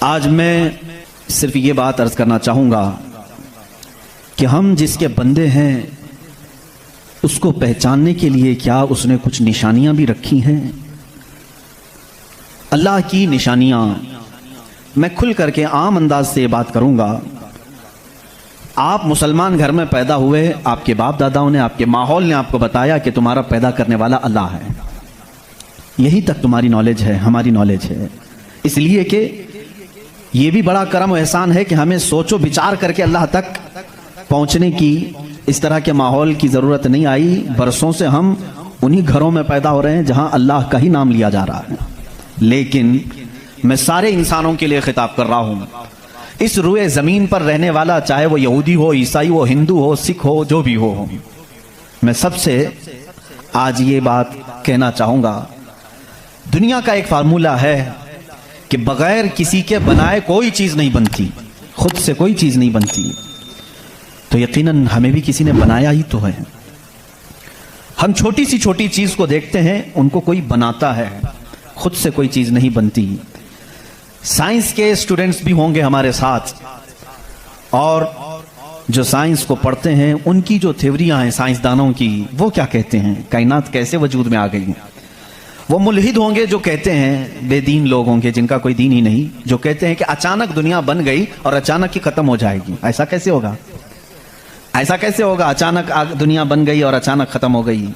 آج میں صرف یہ بات عرض کرنا چاہوں گا کہ ہم جس کے بندے ہیں اس کو پہچاننے کے لیے کیا اس نے کچھ نشانیاں بھی رکھی ہیں؟ اللہ کی نشانیاں میں کھل کر کے عام انداز سے یہ بات کروں گا. آپ مسلمان گھر میں پیدا ہوئے، آپ کے باپ داداؤں نے، آپ کے ماحول نے آپ کو بتایا کہ تمہارا پیدا کرنے والا اللہ ہے. یہی تک تمہاری نالج ہے، ہماری نالج ہے. اس لیے کہ یہ بھی بڑا کرم و احسان ہے کہ ہمیں سوچ و بچار کر کے اللہ تک پہنچنے کی اس طرح کے ماحول کی ضرورت نہیں آئی. برسوں سے ہم انہی گھروں میں پیدا ہو رہے ہیں جہاں اللہ کا ہی نام لیا جا رہا ہے. لیکن میں سارے انسانوں کے لیے خطاب کر رہا ہوں. اس روئے زمین پر رہنے والا، چاہے وہ یہودی ہو، عیسائی ہو، ہندو ہو، سکھ ہو، جو بھی ہو، میں سب سے آج یہ بات کہنا چاہوں گا. دنیا کا ایک فارمولہ ہے کہ بغیر کسی کے بنائے کوئی چیز نہیں بنتی، خود سے کوئی چیز نہیں بنتی. تو یقیناً ہمیں بھی کسی نے بنایا ہی تو ہے. ہم چھوٹی سی چھوٹی چیز کو دیکھتے ہیں، ان کو کوئی بناتا ہے، خود سے کوئی چیز نہیں بنتی. سائنس کے اسٹوڈنٹس بھی ہوں گے ہمارے ساتھ، اور جو سائنس کو پڑھتے ہیں ان کی جو تھیوریاں ہیں سائنسدانوں کی، وہ کیا کہتے ہیں کائنات کیسے وجود میں آ گئی. وہ ملحد ہوں گے جو کہتے ہیں، بے دین لوگ ہوں گے جن کا کوئی دین ہی نہیں، جو کہتے ہیں کہ اچانک دنیا بن گئی اور اچانک ہی ختم ہو جائے گی. ایسا کیسے ہوگا؟ ایسا کیسے ہوگا؟ اچانک دنیا بن گئی اور اچانک ختم ہو گئی.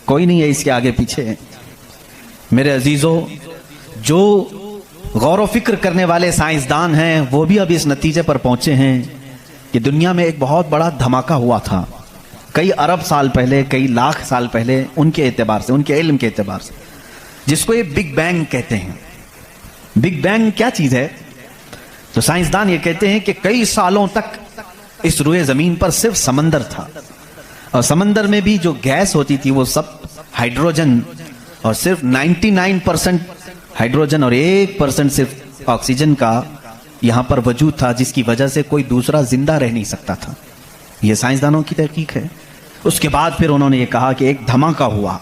کوئی نہیں ہے اس کے آگے پیچھے. میرے عزیزو، جو غور و فکر کرنے والے سائنسدان ہیں وہ بھی اب اس نتیجے پر پہنچے ہیں کہ دنیا میں ایک بہت بڑا دھماکہ ہوا تھا کئی ارب سال پہلے، کئی لاکھ سال پہلے، ان کے اعتبار سے، ان کے علم کے اعتبار سے، جس کو یہ بگ بینگ کہتے ہیں. بگ بینگ کیا چیز ہے؟ تو سائنسدان یہ کہتے ہیں کہ کئی سالوں تک اس روئے زمین پر صرف سمندر تھا، اور سمندر میں بھی جو گیس ہوتی تھی وہ سب ہائیڈروجن، اور صرف 99% ہائیڈروجن اور 1% صرف آکسیجن کا یہاں پر وجود تھا، جس کی وجہ سے کوئی دوسرا زندہ رہ نہیں سکتا تھا. یہ سائنسدانوں کی تحقیق ہے. اس کے بعد پھر انہوں نے یہ کہا کہ ایک دھماکہ ہوا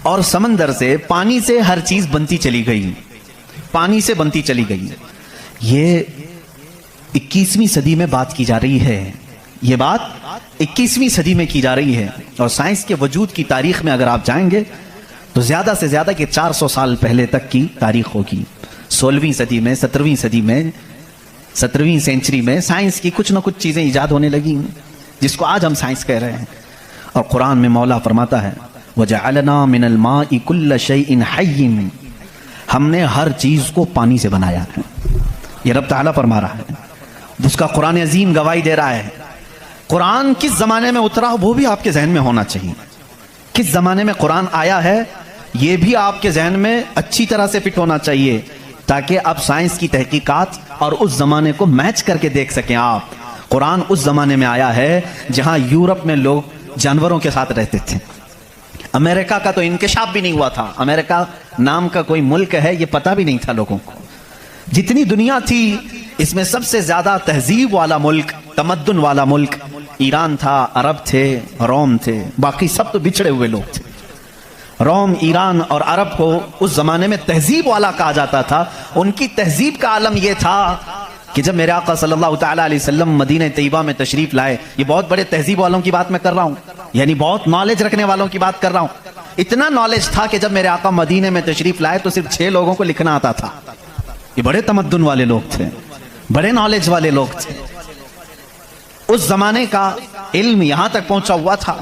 اور سمندر سے، پانی سے ہر چیز بنتی چلی گئی، پانی سے بنتی چلی گئی. یہ 21ویں صدی میں بات کی جا رہی ہے. یہ بات 21ویں صدی میں کی جا رہی ہے، اور سائنس کے وجود کی تاریخ میں اگر آپ جائیں گے تو زیادہ سے زیادہ کہ 400 سال پہلے تک کی تاریخ ہوگی. 16ویں صدی میں، 17ویں صدی میں، 17ویں سینچری میں سائنس کی کچھ نہ کچھ چیزیں ایجاد ہونے لگی جس کو آج ہم سائنس کہہ رہے ہیں. اور قرآن میں مولا فرماتا ہے وَجَعَلْنَا مِنَ الْمَاءِ كُلَّ شَيْءٍ حَيٍّ، ہم نے ہر چیز کو پانی سے بنایا ہے. یہ رب تعالیٰ فرما رہا ہے، جس کا قرآن عظیم گواہی دے رہا ہے. قرآن کس زمانے میں اترا وہ بھی آپ کے ذہن میں ہونا چاہیے. کس زمانے میں قرآن آیا ہے یہ بھی آپ کے ذہن میں اچھی طرح سے فٹ ہونا چاہیے، تاکہ اب سائنس کی تحقیقات اور اس زمانے کو میچ کر کے دیکھ سکیں آپ. قرآن اس زمانے میں آیا ہے جہاں یورپ میں لوگ جانوروں کے ساتھ رہتے تھے. امریکہ کا تو انکشاف بھی نہیں ہوا تھا. امریکہ نام کا کوئی ملک ہے یہ پتہ بھی نہیں تھا لوگوں کو. جتنی دنیا تھی اس میں سب سے زیادہ تہذیب والا ملک، تمدن والا ملک ایران تھا، عرب تھے، روم تھے. باقی سب تو بچھڑے ہوئے لوگ تھے. روم، ایران اور عرب کو اس زمانے میں تہذیب والا کہا جاتا تھا. ان کی تہذیب کا عالم یہ تھا کہ جب میرے آقا صلی اللہ تعالیٰ علیہ وسلم مدینہ طیبہ میں تشریف لائے، یہ بہت بڑے تہذیب والوں کی بات میں کر رہا ہوں، یعنی بہت نالج رکھنے والوں کی بات کر رہا ہوں. اتنا نالج تھا کہ جب میرے آقا مدینہ میں تشریف لائے تو صرف 6 لوگوں کو لکھنا آتا تھا. یہ بڑے تمدن والے لوگ تھے، بڑے نالج والے لوگ تھے. اس زمانے کا علم یہاں تک پہنچا ہوا تھا.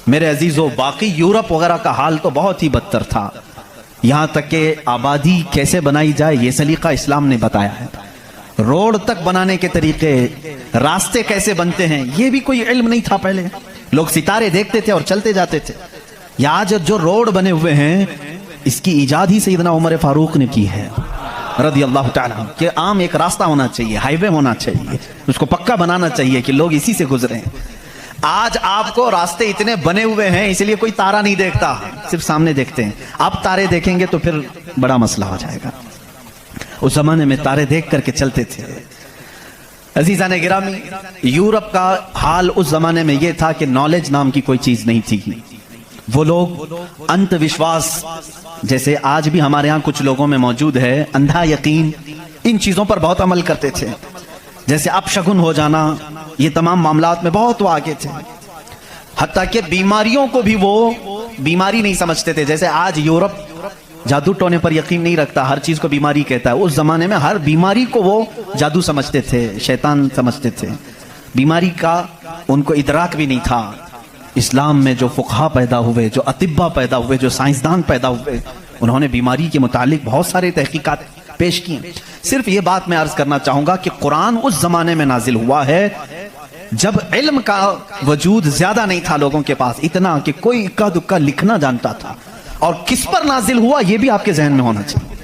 میرے عزیزو، باقی یورپ وغیرہ کا حال تو بہت ہی بدتر تھا. یہاں تک کہ آبادی کیسے بنائی جائے یہ سلیقہ اسلام نے بتایا ہے. روڈ تک بنانے کے طریقے، راستے کیسے بنتے ہیں، یہ بھی کوئی علم نہیں تھا پہلے. لوگ ستارے دیکھتے تھے اور چلتے جاتے تھے. یا آج جو روڈ بنے ہوئے ہیں اس کی ایجاد ہی سیدنا عمر فاروق نے کی ہے رضی اللہ تعالیٰ، کہ عام ایک راستہ ہونا چاہیے، ہائی وے ہونا چاہیے، اس کو پکا بنانا چاہیے کہ لوگ اسی سے گزریں. آج آپ کو راستے اتنے بنے ہوئے ہیں اس لیے کوئی تارا نہیں دیکھتا، صرف سامنے دیکھتے ہیں. آپ تارے دیکھیں گے تو پھر بڑا مسئلہ ہو جائے گا. اس زمانے میں تارے دیکھ کر کے چلتے تھے. عزیزان گرامی، یورپ کا حال اس زمانے میں یہ تھا کہ نالج نام کی کوئی چیز نہیں تھی. وہ لوگ انت وشواس، جیسے آج بھی ہمارے ہاں کچھ لوگوں میں موجود ہے، اندھا یقین، ان چیزوں پر بہت عمل کرتے تھے، جیسے اپشگن ہو جانا، یہ تمام معاملات میں بہت وہ آگے تھے، حتیٰ کہ بیماریوں کو بھی وہ بیماری نہیں سمجھتے تھے۔ جیسے آج یورپ جادو ٹونے پر یقین نہیں رکھتا، ہر چیز کو بیماری کہتا ہے، اس زمانے میں ہر بیماری کو وہ جادو سمجھتے تھے، شیطان سمجھتے تھے، بیماری کا ان کو ادراک بھی نہیں تھا۔ اسلام میں جو فقہا پیدا ہوئے، جو اطباء پیدا ہوئے، جو سائنسدان پیدا ہوئے، انہوں نے بیماری کے متعلق بہت سارے تحقیقات پیش کی۔ صرف یہ بات میں عرض کرنا چاہوں گا کہ قرآن اس زمانے میں نازل ہوا ہے جب علم کا وجود زیادہ نہیں تھا لوگوں کے پاس، اتنا کہ کوئی اکا دکا لکھنا جانتا تھا۔ اور کس پر نازل ہوا یہ بھی آپ کے ذہن میں ہونا چاہیے۔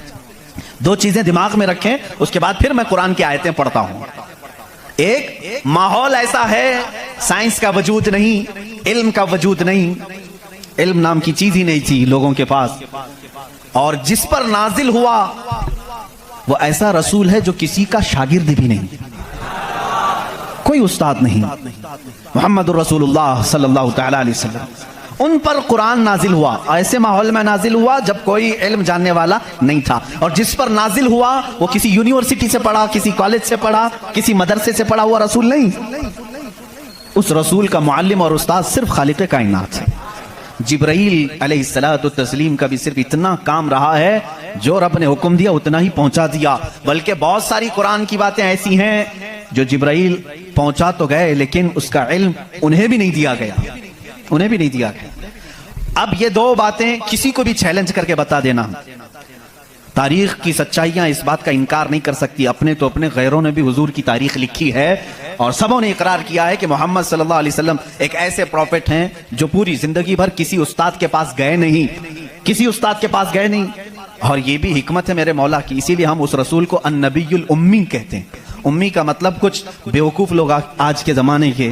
دو چیزیں دماغ میں رکھیں، اس کے بعد پھر میں قرآن کی آیتیں پڑھتا ہوں۔ ایک، ماحول ایسا ہے، سائنس کا وجود نہیں، علم کا وجود نہیں، علم نام کی چیز ہی نہیں تھی لوگوں کے پاس، اور جس پر نازل ہوا وہ ایسا رسول ہے جو کسی کا شاگرد بھی نہیں، کوئی استاد نہیں، محمد الرسول اللہ صلی اللہ تعالی علیہ وسلم۔ ان پر قرآن نازل ہوا، ایسے ماحول میں نازل ہوا جب کوئی علم جاننے والا نہیں تھا، اور جس پر نازل ہوا وہ کسی یونیورسٹی سے پڑھا، کسی کالج سے پڑھا، کسی مدرسے سے پڑھا ہوا رسول نہیں۔ اس رسول کا معلم اور استاد صرف خالق کائنات ہے۔ جبرائیل علیہ الصلوۃ والتسلیم کا بھی صرف اتنا کام رہا ہے، جو رب نے حکم دیا اتنا ہی پہنچا دیا، بلکہ بہت ساری قرآن کی باتیں ایسی ہیں جو جبرائیل پہنچا تو گئے لیکن اس کا علم انہیں بھی نہیں دیا گیا، انہیں بھی نہیں دیا گیا۔ اب یہ دو باتیں کسی کو بھی چیلنج کر کے بتا دینا، تاریخ کی سچائیاں اس بات کا انکار نہیں کر سکتی، اپنے تو اپنے، غیروں نے بھی حضور کی تاریخ لکھی ہے، اور سبوں نے اقرار کیا ہے کہ محمد صلی اللہ علیہ وسلم ایک ایسے پروفٹ ہیں جو پوری زندگی بھر کسی استاد کے پاس گئے نہیں، کسی استاد کے پاس گئے نہیں۔ اور یہ بھی حکمت ہے میرے مولا کی، اسی لیے ہم اس رسول کو النبی الامی کہتے ہیں۔ امی کا مطلب کچھ بیوقوف لوگ آج کے زمانے کے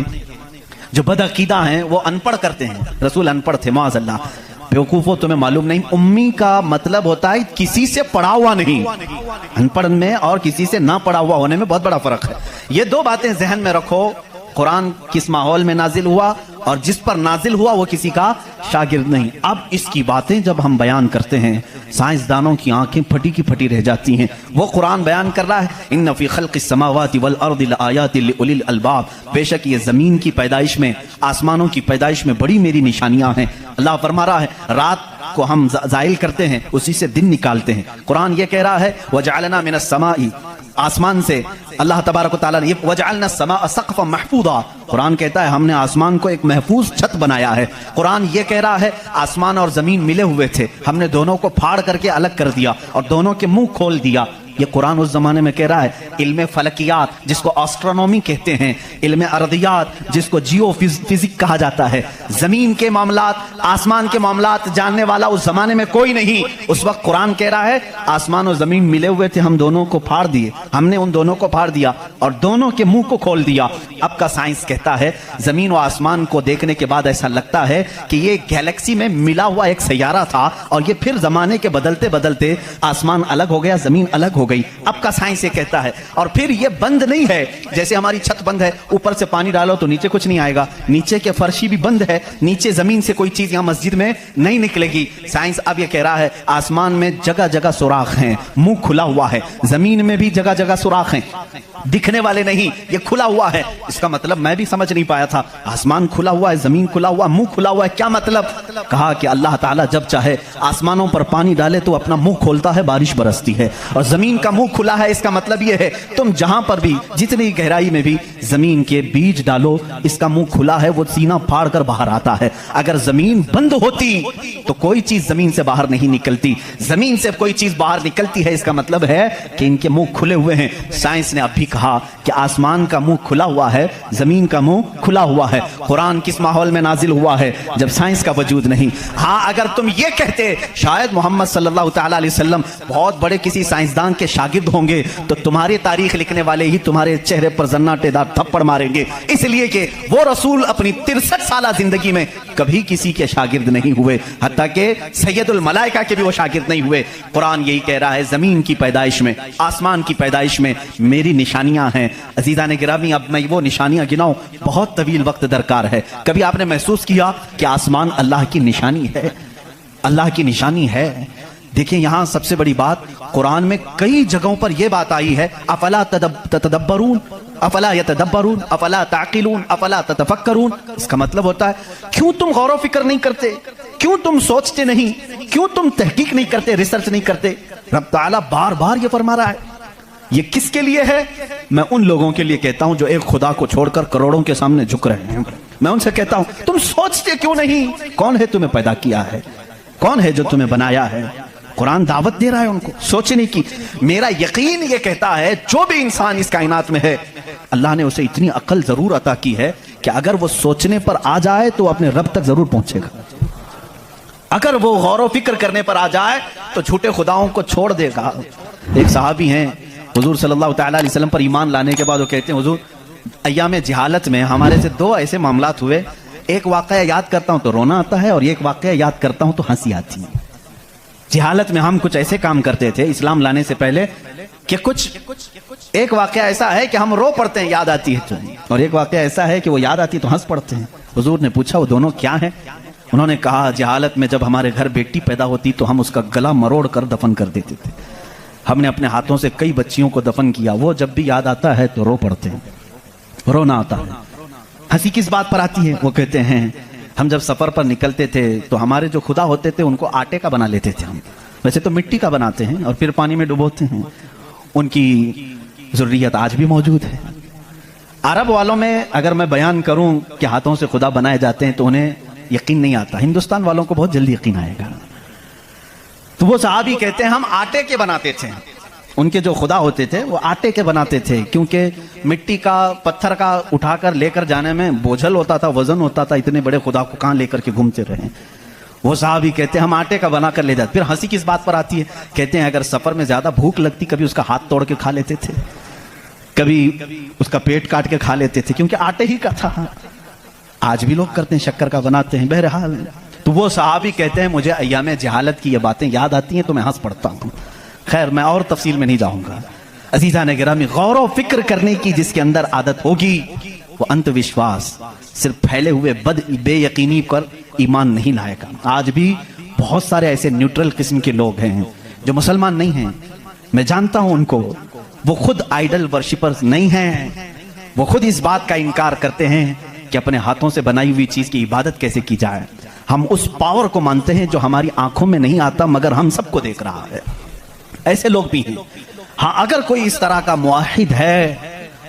جو بدعقیدہ ہیں وہ ان پڑھ کرتے ہیں، رسول ان پڑھ تھے، معاذ اللہ، بیوقوفوں تمہیں معلوم نہیں، امی کا مطلب ہوتا ہے کسی سے پڑھا ہوا نہیں، ان پڑھ میں اور کسی سے نہ پڑھا ہوا ہونے میں بہت بڑا فرق ہے۔ یہ دو باتیں ذہن میں رکھو، قرآن کس ماحول میں نازل ہوا اور جس پر نازل ہوا وہ کسی کا شاگرد نہیں۔ اب اس کی باتیں جب ہم بیان کرتے ہیں سائنسدانوں کی آنکھیں پھٹی کی پھٹی رہ جاتی ہیں۔ وہ قرآن بیان کر رہا ہے ان فی خلق السماوات والارض لآیات لأولی الالباب، بے شک یہ زمین کی پیدائش میں، آسمانوں کی پیدائش میں بڑی میری نشانیاں ہیں۔ اللہ فرما رہا ہے رات کو ہم زائل کرتے ہیں، اسی سے دن نکالتے ہیں۔ قرآن یہ کہہ رہا ہے وجعلنا من السماء، آسمان سے اللہ تبارک و تعالیٰ نے وجعلنا السماء سقفا محفوظا، قرآن کہتا ہے ہم نے آسمان کو ایک محفوظ چھت بنایا ہے۔ قرآن یہ کہہ رہا ہے آسمان اور زمین ملے ہوئے تھے، ہم نے دونوں کو پھاڑ کر کے الگ کر دیا اور دونوں کے منہ کھول دیا۔ یہ قرآن اس زمانے میں کہہ رہا ہے علم فلکیات جس کو آسٹرونومی کہتے ہیں، علم ارضیات جس کو جیو فزک کہا جاتا ہے، زمین کے معاملات، آسمان کے معاملات جاننے والا اس زمانے میں کوئی نہیں۔ اس وقت قرآن کہہ رہا ہے آسمان اور زمین ملے ہوئے تھے، ہم دونوں کو پھاڑ دیے، ہم نے ان دونوں کو پھاڑ دیا اور دونوں کے منہ کو کھول دیا۔ اب کا سائنس کہتا ہے زمین و آسمان کو دیکھنے کے بعد ایسا لگتا ہے کہ یہ گیلیکسی میں ملا ہوا ایک سیارہ تھا، اور یہ پھر زمانے کے بدلتے بدلتے آسمان الگ ہو گیا، زمین الگ ہو گئی۔ اب کا سائنس یہ کہتا ہے، اور پھر یہ بند نہیں ہے، جیسے ہماری چھت بند ہے، اوپر سے پانی ڈالو تو نیچے کچھ نہیں آئے گا، نیچے کے فرشی بھی بند ہے، نیچے زمین سے کوئی چیز یہاں مسجد میں نہیں نکلے گی۔ سائنس اب یہ کہہ رہا ہے آسمان میں جگہ جگہ سوراخ ہیں، منہ کھلا ہوا ہے، زمین میں بھی جگہ جگہ سوراخ ہیں، دکھنے والے نہیں، یہ کھلا ہوا ہے۔ اس کا مطلب میں بھی سمجھ نہیں پایا تھا، آسمان کھلا ہوا ہے، زمین کھلا ہوا، منہ کھلا ہوا ہے، کیا مطلب؟ کہا کہ اللہ تعالیٰ جب چاہے آسمانوں پر پانی ڈالے تو اپنا منہ کھولتا ہے، بارش برستی ہے، اور زمین کا منہ کھلا ہے، اس کا مطلب یہ ہے تم جہاں پر بھی جتنی گہرائی میں بھی زمین کے بیج ڈالو، اس کا منہ کھلا ہے، وہ سینہ پھاڑ کر باہر آتا ہے۔ اگر زمین بند ہوتی تو کوئی چیز زمین سے باہر نہیں نکلتی، زمین سے کوئی چیز باہر نکلتی ہے، اس کا مطلب ہے کہ ان کے منہ کھلے ہوئے ہیں۔ سائنس نے اب بھی کہا کہ آسمان کا منہ کھلا ہوا ہے، زمین کا منہ کھلا ہوا ہے۔ قرآن کس ماحول میں نازل ہوا ہے؟ جب سائنس کا وجود نہیں۔ ہاں اگر تم یہ کہتے شاید محمد صلی اللہ تعالی علیہ وسلم بہت بڑے کسی سائنسدان کے شاگرد ہوں گے تو تمہاری تاریخ لکھنے والے ہی تمہارے چہرے پر زناٹے دار تھپڑ ماریں گے، اس لیے کہ وہ رسول اپنی 63 سالہ زندگی میں کبھی کسی کے شاگرد نہیں ہوئے، حتیٰ کہ سید الملائکہ کے بھی وہ شاگرد نہیں ہوئے۔ قرآن یہی کہہ رہا ہے زمین کی پیدائش میں، آسمان کی پیدائش میں میری نشانیاں ہیں۔ عزیزان گرامی اب میں وہ نشانیاں گناؤں بہت طویل وقت درکار ہے۔ کبھی آپ نے محسوس کیا کہ آسمان اللہ کی نشانی ہے؟ اللہ کی نشانی ہے، دیکھیں یہاں سب سے بڑی بات قرآن میں کئی جگہوں پر یہ بات آئی ہے، افلا تتدبرون افلا یتدبرون افلا تعقلون افلا تتفکرون. اس کا مطلب ہوتا ہے کیوں تم غور و فکر نہیں کرتے، کیوں تم سوچتے نہیں، کیوں تم تحقیق نہیں کرتے، ریسرچ نہیں کرتے. رب تعالیٰ بار بار یہ فرما رہا ہے. یہ کس کے لیے ہے؟ میں ان لوگوں کے لیے کہتا ہوں جو ایک خدا کو چھوڑ کر کروڑوں کے سامنے جھک رہے ہیں. میں ان سے کہتا ہوں تم سوچتے کیوں نہیں؟ کون ہے تمہیں پیدا کیا ہے؟ کون ہے جو تمہیں بنایا ہے؟ قرآن دعوت دے رہا ہے ان کو سوچنے کی. میرا یقین یہ کہتا ہے جو بھی انسان اس کائنات میں ہے اللہ نے اسے اتنی عقل ضرور عطا کی ہے کہ اگر وہ سوچنے پر آ جائے تو اپنے رب تک ضرور پہنچے گا. اگر وہ غور و فکر کرنے پر آ جائے تو جھوٹے خداؤں کو چھوڑ دے گا. ایک صحابی ہیں حضور صلی اللہ تعالیٰ علیہ وسلم پر ایمان لانے کے بعد وہ کہتے ہیں حضور ایام جہالت میں ہمارے سے دو ایسے معاملات ہوئے، ایک واقعہ یاد کرتا ہوں تو رونا آتا ہے اور ایک واقعہ یاد کرتا ہوں تو ہنسی آتی ہے. جہالت میں ہم کچھ ایسے کام کرتے تھے اسلام لانے سے پہلے کہ ایک واقعہ ایسا ہے کہ ہم رو پڑتے ہیں یاد آتی ہے تو، اور ایک واقعہ ایسا ہے کہ وہ یاد آتی ہے تو ہنس پڑتے ہیں. حضور نے پوچھا وہ دونوں کیا ہیں؟ انہوں نے کہا جہالت میں جب ہمارے گھر بیٹی پیدا ہوتی تو ہم اس کا گلا مروڑ کر دفن کر دیتے تھے. ہم نے اپنے ہاتھوں سے کئی بچیوں کو دفن کیا، وہ جب بھی یاد آتا ہے تو رو پڑتے ہیں، رونا آتا ہے. ہنسی کس بات پر آتی ہے؟ وہ کہتے ہیں ہم جب سفر پر نکلتے تھے تو ہمارے جو خدا ہوتے تھے ان کو آٹے کا بنا لیتے تھے. ہم ویسے تو مٹی کا بناتے ہیں اور پھر پانی میں ڈبوتے ہیں. ان کی ضروریت آج بھی موجود ہے. عرب والوں میں اگر میں بیان کروں کہ ہاتھوں سے خدا بنائے جاتے ہیں تو انہیں یقین نہیں آتا. ہندوستان والوں کو بہت جلدی یقین آئے گا. تو وہ صحابی کہتے ہیں ہم آٹے کے بناتے تھے. ان کے جو خدا ہوتے تھے وہ آٹے کے بناتے تھے کیونکہ مٹی کا پتھر کا اٹھا کر لے کر جانے میں بوجھل ہوتا تھا، وزن ہوتا تھا. اتنے بڑے خدا کو کہاں لے کر کے گھومتے رہے. وہ صحابی کہتے ہیں ہم آٹے کا بنا کر لے جاتے. پھر ہنسی کس بات پر آتی ہے؟ کہتے ہیں اگر سفر میں زیادہ بھوک لگتی کبھی اس کا ہاتھ توڑ کے کھا لیتے تھے، کبھی اس کا پیٹ کاٹ کے کھا لیتے تھے کیونکہ آٹے ہی کا تھا. آج بھی لوگ کرتے ہیں، شکر کا بناتے ہیں. بہرحال تو وہ صحابی کہتے ہیں مجھے ایام جہالت کی یہ باتیں یاد آتی ہیں تو میں ہنس پڑتا ہوں. خیر میں اور تفصیل میں نہیں جاؤں گا. عزیزان گرامی غور و فکر کرنے کی جس کے اندر عادت ہوگی وہ انت وشواس صرف پھیلے ہوئے بے یقینی پر ایمان نہیں لائے گا. آج بھی بہت سارے ایسے نیوٹرل قسم کے لوگ ہیں جو مسلمان نہیں ہیں. میں جانتا ہوں ان کو. وہ خود آئیڈل ورشپرز نہیں ہیں. وہ خود اس بات کا انکار کرتے ہیں کہ اپنے ہاتھوں سے بنائی ہوئی چیز کی عبادت کیسے کی جائے. ہم اس پاور کو مانتے ہیں جو ہماری آنکھوں میں نہیں آتا مگر ہم سب کو دیکھ رہا ہے. ایسے لوگ بھی ہیں. ہاں اگر کوئی اس طرح کا موحد ہے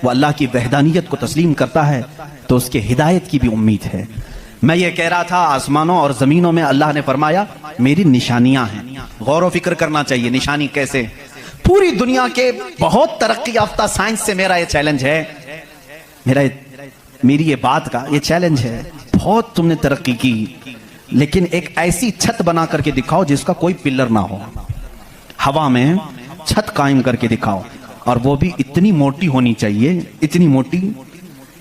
وہ اللہ کی وحدانیت کو تسلیم کرتا ہے تو اس کے ہدایت کی بھی امید ہے. میں یہ کہہ رہا تھا آسمانوں اور زمینوں میں اللہ نے فرمایا میری نشانیاں ہیں. غور و فکر کرنا چاہیے. نشانی کیسے؟ پوری دنیا کے بہت ترقی یافتہ سائنس سے میرا یہ چیلنج ہے، میری یہ بات کا یہ چیلنج ہے. بہت تم نے ترقی کی لیکن ایک ایسی چھت بنا کر کے دکھاؤ جس کا کوئی پلر نہ ہو. ہوا میں چھت قائم کر کے دکھاؤ اور وہ بھی اتنی موٹی ہونی چاہیے، اتنی موٹی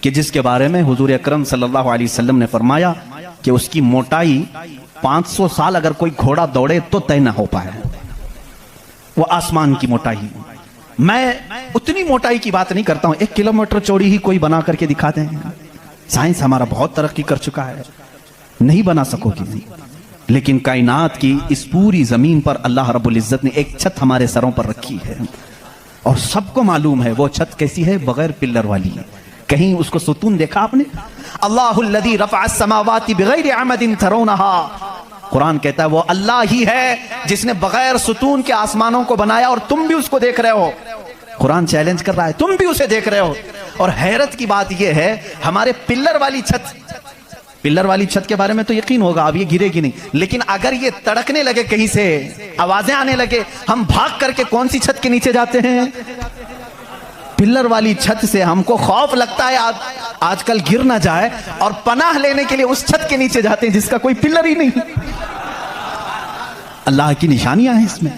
کہ جس کے بارے میں حضور اکرم صلی اللہ علیہ وسلم نے فرمایا کہ اس کی موٹائی 500 سال اگر کوئی گھوڑا دوڑے تو طے نہ ہو پائے. وہ آسمان کی موٹائی. میں اتنی موٹائی کی بات نہیں کرتا ہوں. 1 کلومیٹر چوڑی ہی کوئی بنا کر کے دکھا دیں. سائنس ہمارا بہت ترقی کر چکا ہے، نہیں بنا سکو گی. لیکن کائنات کی اس پوری زمین پر اللہ رب العزت نے ایک چھت ہمارے سروں پر رکھی ہے اور سب کو معلوم ہے وہ چھت کیسی ہے، بغیر پلر والی. کہیں اس کو ستون دیکھا آپ نے؟ اللہ الذی رفع السماوات بغیر عمد ترونها. قرآن کہتا ہے وہ اللہ ہی ہے جس نے بغیر ستون کے آسمانوں کو بنایا اور تم بھی اس کو دیکھ رہے ہو. قرآن چیلنج کر رہا ہے تم بھی اسے دیکھ رہے ہو. اور حیرت کی بات یہ ہے ہمارے پلر والی چھت کے بارے میں تو یقین ہوگا اب یہ گرے گی نہیں، لیکن اگر یہ تڑکنے لگے کہیں سے آوازیں آنے لگے ہم بھاگ کر کے کون سی چھت کے نیچے جاتے ہیں؟ پلر والی چھت سے. ہم کو خوف لگتا ہے آج کل گر نہ جائے اور پناہ لینے کے لیے اس چھت کے نیچے جاتے ہیں جس کا کوئی پلر ہی نہیں. اللہ کی نشانیاں ہیں اس میں.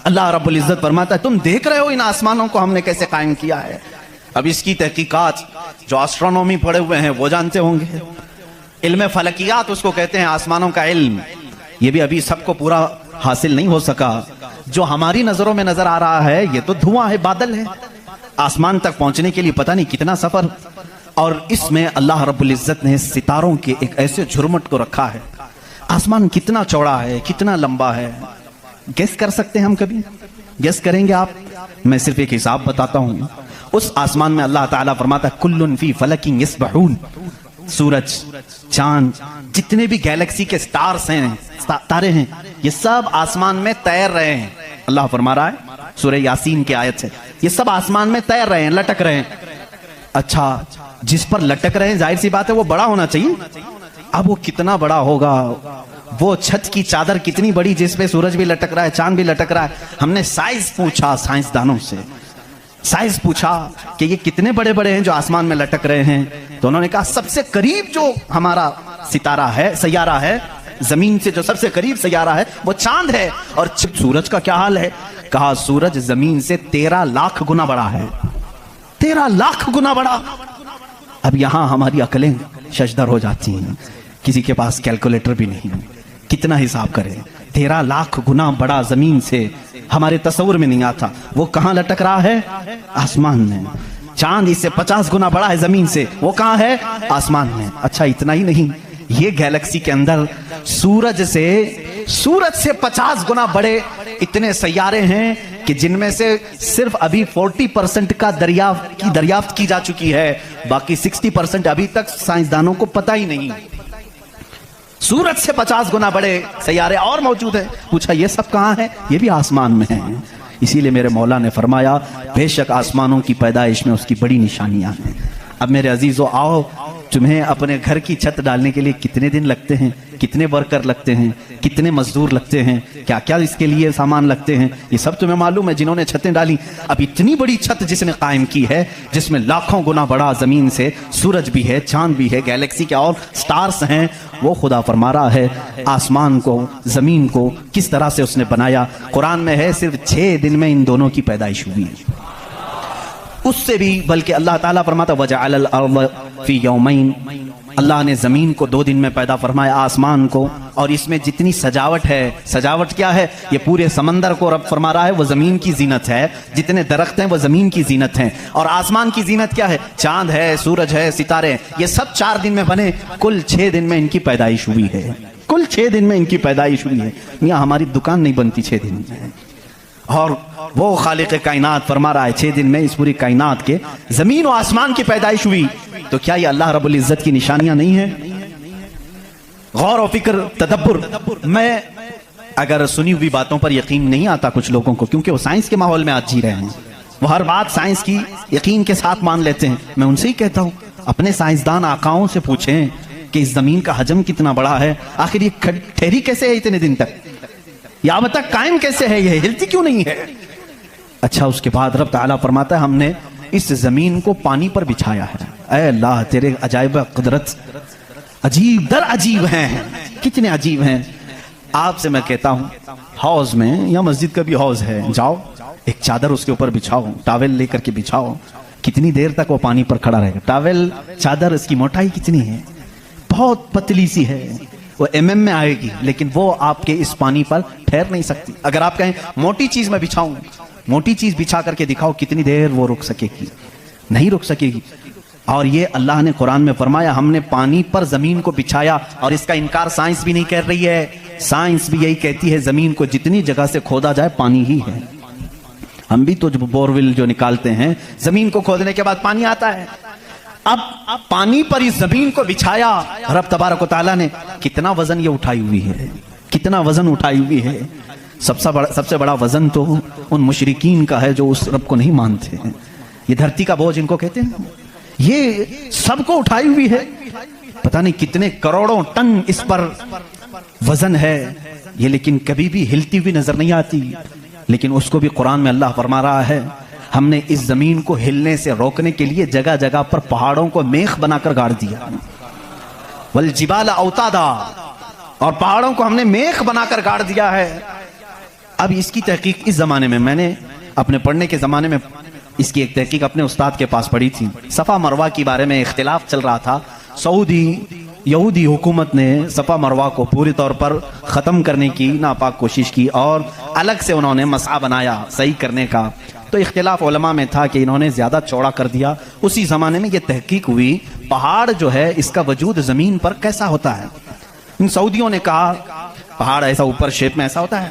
اللہ رب العزت فرماتا ہے تم دیکھ رہے ہو ان آسمانوں کو ہم نے کیسے قائم کیا ہے. اب اس کی تحقیقات جو اسٹرونومی پڑھے ہوئے ہیں وہ جانتے ہوں گے. علم فلکیات اس کو کہتے ہیں، آسمانوں کا علم. یہ بھی ابھی سب کو پورا حاصل نہیں ہو سکا. جو ہماری نظروں میں نظر آ رہا ہے یہ تو دھواں ہے، بادل ہے. آسمان تک پہنچنے کے لیے پتہ نہیں کتنا سفر. اور اس میں اللہ رب العزت نے ستاروں کے ایک ایسے جھرمٹ کو رکھا ہے. آسمان کتنا چوڑا ہے، کتنا لمبا ہے. گیس کر سکتے ہیں ہم؟ کبھی گیس کریں گے آپ؟ میں صرف ایک حساب بتاتا ہوں. اس آسمان میں اللہ تعالیٰ فرماتا ہے کلن فی فلک یسبحون. سورج، چاند، جتنے بھی گیلیکسی کے سٹارز ہیں، تارے ہیں، یہ سب آسمان میں تیر رہے ہیں. اللہ فرما رہا ہے سورہ یاسین کی آیت سے، یہ سب آسمان میں تیر رہے ہیں، لٹک رہے ہیں. اچھا، جس پر لٹک رہے ہیں ظاہر سی بات ہے وہ بڑا ہونا چاہیے. اب وہ کتنا بڑا ہوگا؟ وہ چھت کی چادر کتنی بڑی جس پہ سورج بھی لٹک رہا ہے، چاند بھی لٹک رہا ہے. ہم نے سائز پوچھا سائنسدانوں سے، سائز پوچھا کہ یہ کتنے بڑے بڑے ہیں جو آسمان میں لٹک رہے ہیں. تو انہوں نے کہا سب سے قریب جو ہمارا ستارہ ہے، سیارہ ہے، زمین سے جو سب سے قریب سیارہ ہے وہ چاند ہے. اور سورج کا کیا حال ہے؟ کہا سورج زمین سے 13 لاکھ گنا بڑا ہے. 13 لاکھ گنا بڑا. اب یہاں ہماری عقلیں ششدر ہو جاتی ہیں، کسی کے پاس کیلکولیٹر بھی نہیں، کتنا حساب کرے. 13 لاکھ گنا بڑا زمین سے، ہمارے تصور میں نہیں آتا. وہ کہاں لٹک رہا ہے؟ آسمان میں. چاند اس سے 50 گنا بڑا ہے زمین سے، وہ کہاں ہے؟ آسمان میں. اچھا اتنا ہی نہیں، یہ گیلیکسی کے اندر سورج سے 50 گنا بڑے اتنے سیارے ہیں کہ جن میں سے صرف ابھی 40% کا دریافت کی جا چکی ہے، باقی 60% ابھی تک سائنسدانوں کو پتہ ہی نہیں. سورج سے 50 گنا بڑے سیارے اور موجود ہیں. پوچھا یہ سب کہاں ہے؟ یہ بھی آسمان میں ہیں. اسی لیے میرے مولا نے فرمایا بے شک آسمانوں کی پیدائش میں اس کی بڑی نشانیاں ہیں. اب میرے عزیزو آؤ، تمہیں اپنے گھر کی چھت ڈالنے کے لیے کتنے دن لگتے ہیں، کتنے ورکر لگتے ہیں، کتنے مزدور لگتے ہیں، کیا کیا اس کے لیے سامان لگتے ہیں، یہ سب تمہیں معلوم ہے جنہوں نے چھتیں ڈالی. اب اتنی بڑی چھت جس نے قائم کی ہے، جس میں لاکھوں گنا بڑا زمین سے سورج بھی ہے، چاند بھی ہے، گیلیکسی کے اور سٹارز ہیں، وہ خدا فرما رہا ہے آسمان کو، زمین کو کس طرح سے اس نے بنایا. قرآن میں ہے صرف 6 دن میں ان دونوں کی پیدائش ہوئی. اس سے بھی بلکہ اللہ تعالیٰ فرماتا وَجَعَلَ الْأَرْضَ فِي يَوْمَيْنِ. اللہ نے زمین کو 2 دن میں پیدا فرمایا، آسمان کو. اور اس میں جتنی سجاوٹ ہے، سجاوٹ کیا ہے؟ یہ پورے سمندر کو رب فرما رہا ہے وہ زمین کی زینت ہے. جتنے درخت ہیں وہ زمین کی زینت ہیں. اور آسمان کی زینت کیا ہے؟ چاند ہے، سورج ہے، ستارے ہیں. یہ سب 4 دن میں بنے، کل 6 دن میں ان کی پیدائش ہوئی ہے. کل 6 دن میں ان کی پیدائش ہوئی ہے. میاں ہماری دکان نہیں بنتی 6 دن میں. اور وہ خالق کائنات فرما رہا ہے 6 دن میں اس پوری کائنات کے زمین و آسمان کی پیدائش ہوئی. تو کیا یہ اللہ رب العزت کی نشانیاں نہیں ہیں؟ غور و فکر، تدبر. میں اگر سنی ہوئی باتوں پر یقین نہیں آتا کچھ لوگوں کو، کیونکہ وہ سائنس کے ماحول میں آج جی رہے ہیں، وہ ہر بات سائنس کی یقین کے ساتھ مان لیتے ہیں. میں ان سے ہی کہتا ہوں اپنے سائنسدان آقاؤں سے پوچھیں کہ اس زمین کا حجم کتنا بڑا ہے، آخر یہ ٹھہری کیسے ہے اتنے دن تک، یا اب تک قائم کیسے ہے، یہ ہلتی کیوں نہیں ہے. اچھا اس کے بعد رب تعالیٰ فرماتا ہے ہم نے اس زمین کو پانی پر بچھایا ہے. اے اللہ تیرے عجائب قدرت عجیب در عجیب ہیں، کتنے عجیب ہیں. آپ سے میں کہتا ہوں حوض میں یا مسجد کا بھی حوض ہے، جاؤ ایک چادر اس کے اوپر بچھاؤ، ٹاول لے کر کے بچھاؤ، کتنی دیر تک وہ پانی پر کھڑا رہے گا. ٹاول چادر اس کی موٹائی کتنی ہے؟ بہت پتلی سی ہے، وہ mm میں آئے گی، لیکن وہ آپ کے اس پانی پر ٹھہر نہیں سکتی. اگر آپ کہیں موٹی چیز میں بچھاؤں، موٹی چیز بچھا کر کے دکھاؤ کتنی دیر وہ رک سکے گی؟ نہیں رک سکے گی. اور یہ اللہ نے قرآن میں فرمایا ہم نے پانی پر زمین کو بچھایا. اور اس کا انکار سائنس بھی نہیں کر رہی ہے. سائنس بھی یہی کہتی ہے زمین کو جتنی جگہ سے کھودا جائے پانی ہی ہے. ہم بھی تو بورول جو نکالتے ہیں زمین کو کھودنے کے بعد پانی آتا ہے. اب پانی پر اس زمین کو بچھایا رب تبارک و تعالیٰ نے. کتنا وزن یہ اٹھائی ہوئی ہے، کتنا وزن اٹھائی ہوئی ہے. سب سے بڑا وزن تو ان مشرکین کا ہے جو اس رب کو نہیں مانتے ہیں. یہ دھرتی کا بوجھ ان کو کہتے ہیں، یہ سب کو اٹھائی ہوئی ہے. پتہ نہیں کتنے کروڑوں ٹن اس پر وزن ہے یہ، لیکن کبھی بھی ہلتی ہوئی نظر نہیں آتی. لیکن اس کو بھی قرآن میں اللہ فرما رہا ہے ہم نے اس زمین کو ہلنے سے روکنے کے لیے جگہ جگہ پر پہاڑوں کو میخ بنا کر گاڑ دیا. والجبال اوتادا، اور پہاڑوں کو ہم نے میخ بنا کر گاڑ دیا ہے. اب اس کی تحقیق اس زمانے میں نے اپنے پڑھنے کے زمانے میں اس کی ایک تحقیق اپنے استاد کے پاس پڑھی تھی. صفا مروہ کے بارے میں اختلاف چل رہا تھا. سعودی یہودی حکومت نے صفا مروہ کو پوری طور پر ختم کرنے کی ناپاک کوشش کی اور الگ سے انہوں نے مسعی بنایا صحیح کرنے کا. تو اختلاف علماء میں تھا کہ انہوں نے زیادہ چوڑا کر دیا. اسی زمانے میں یہ تحقیق ہوئی پہاڑ جو ہے اس کا وجود زمین پر کیسا ہوتا ہے. ان سعودیوں نے کہا پہاڑ ایسا اوپر شیپ میں ایسا ہوتا ہے،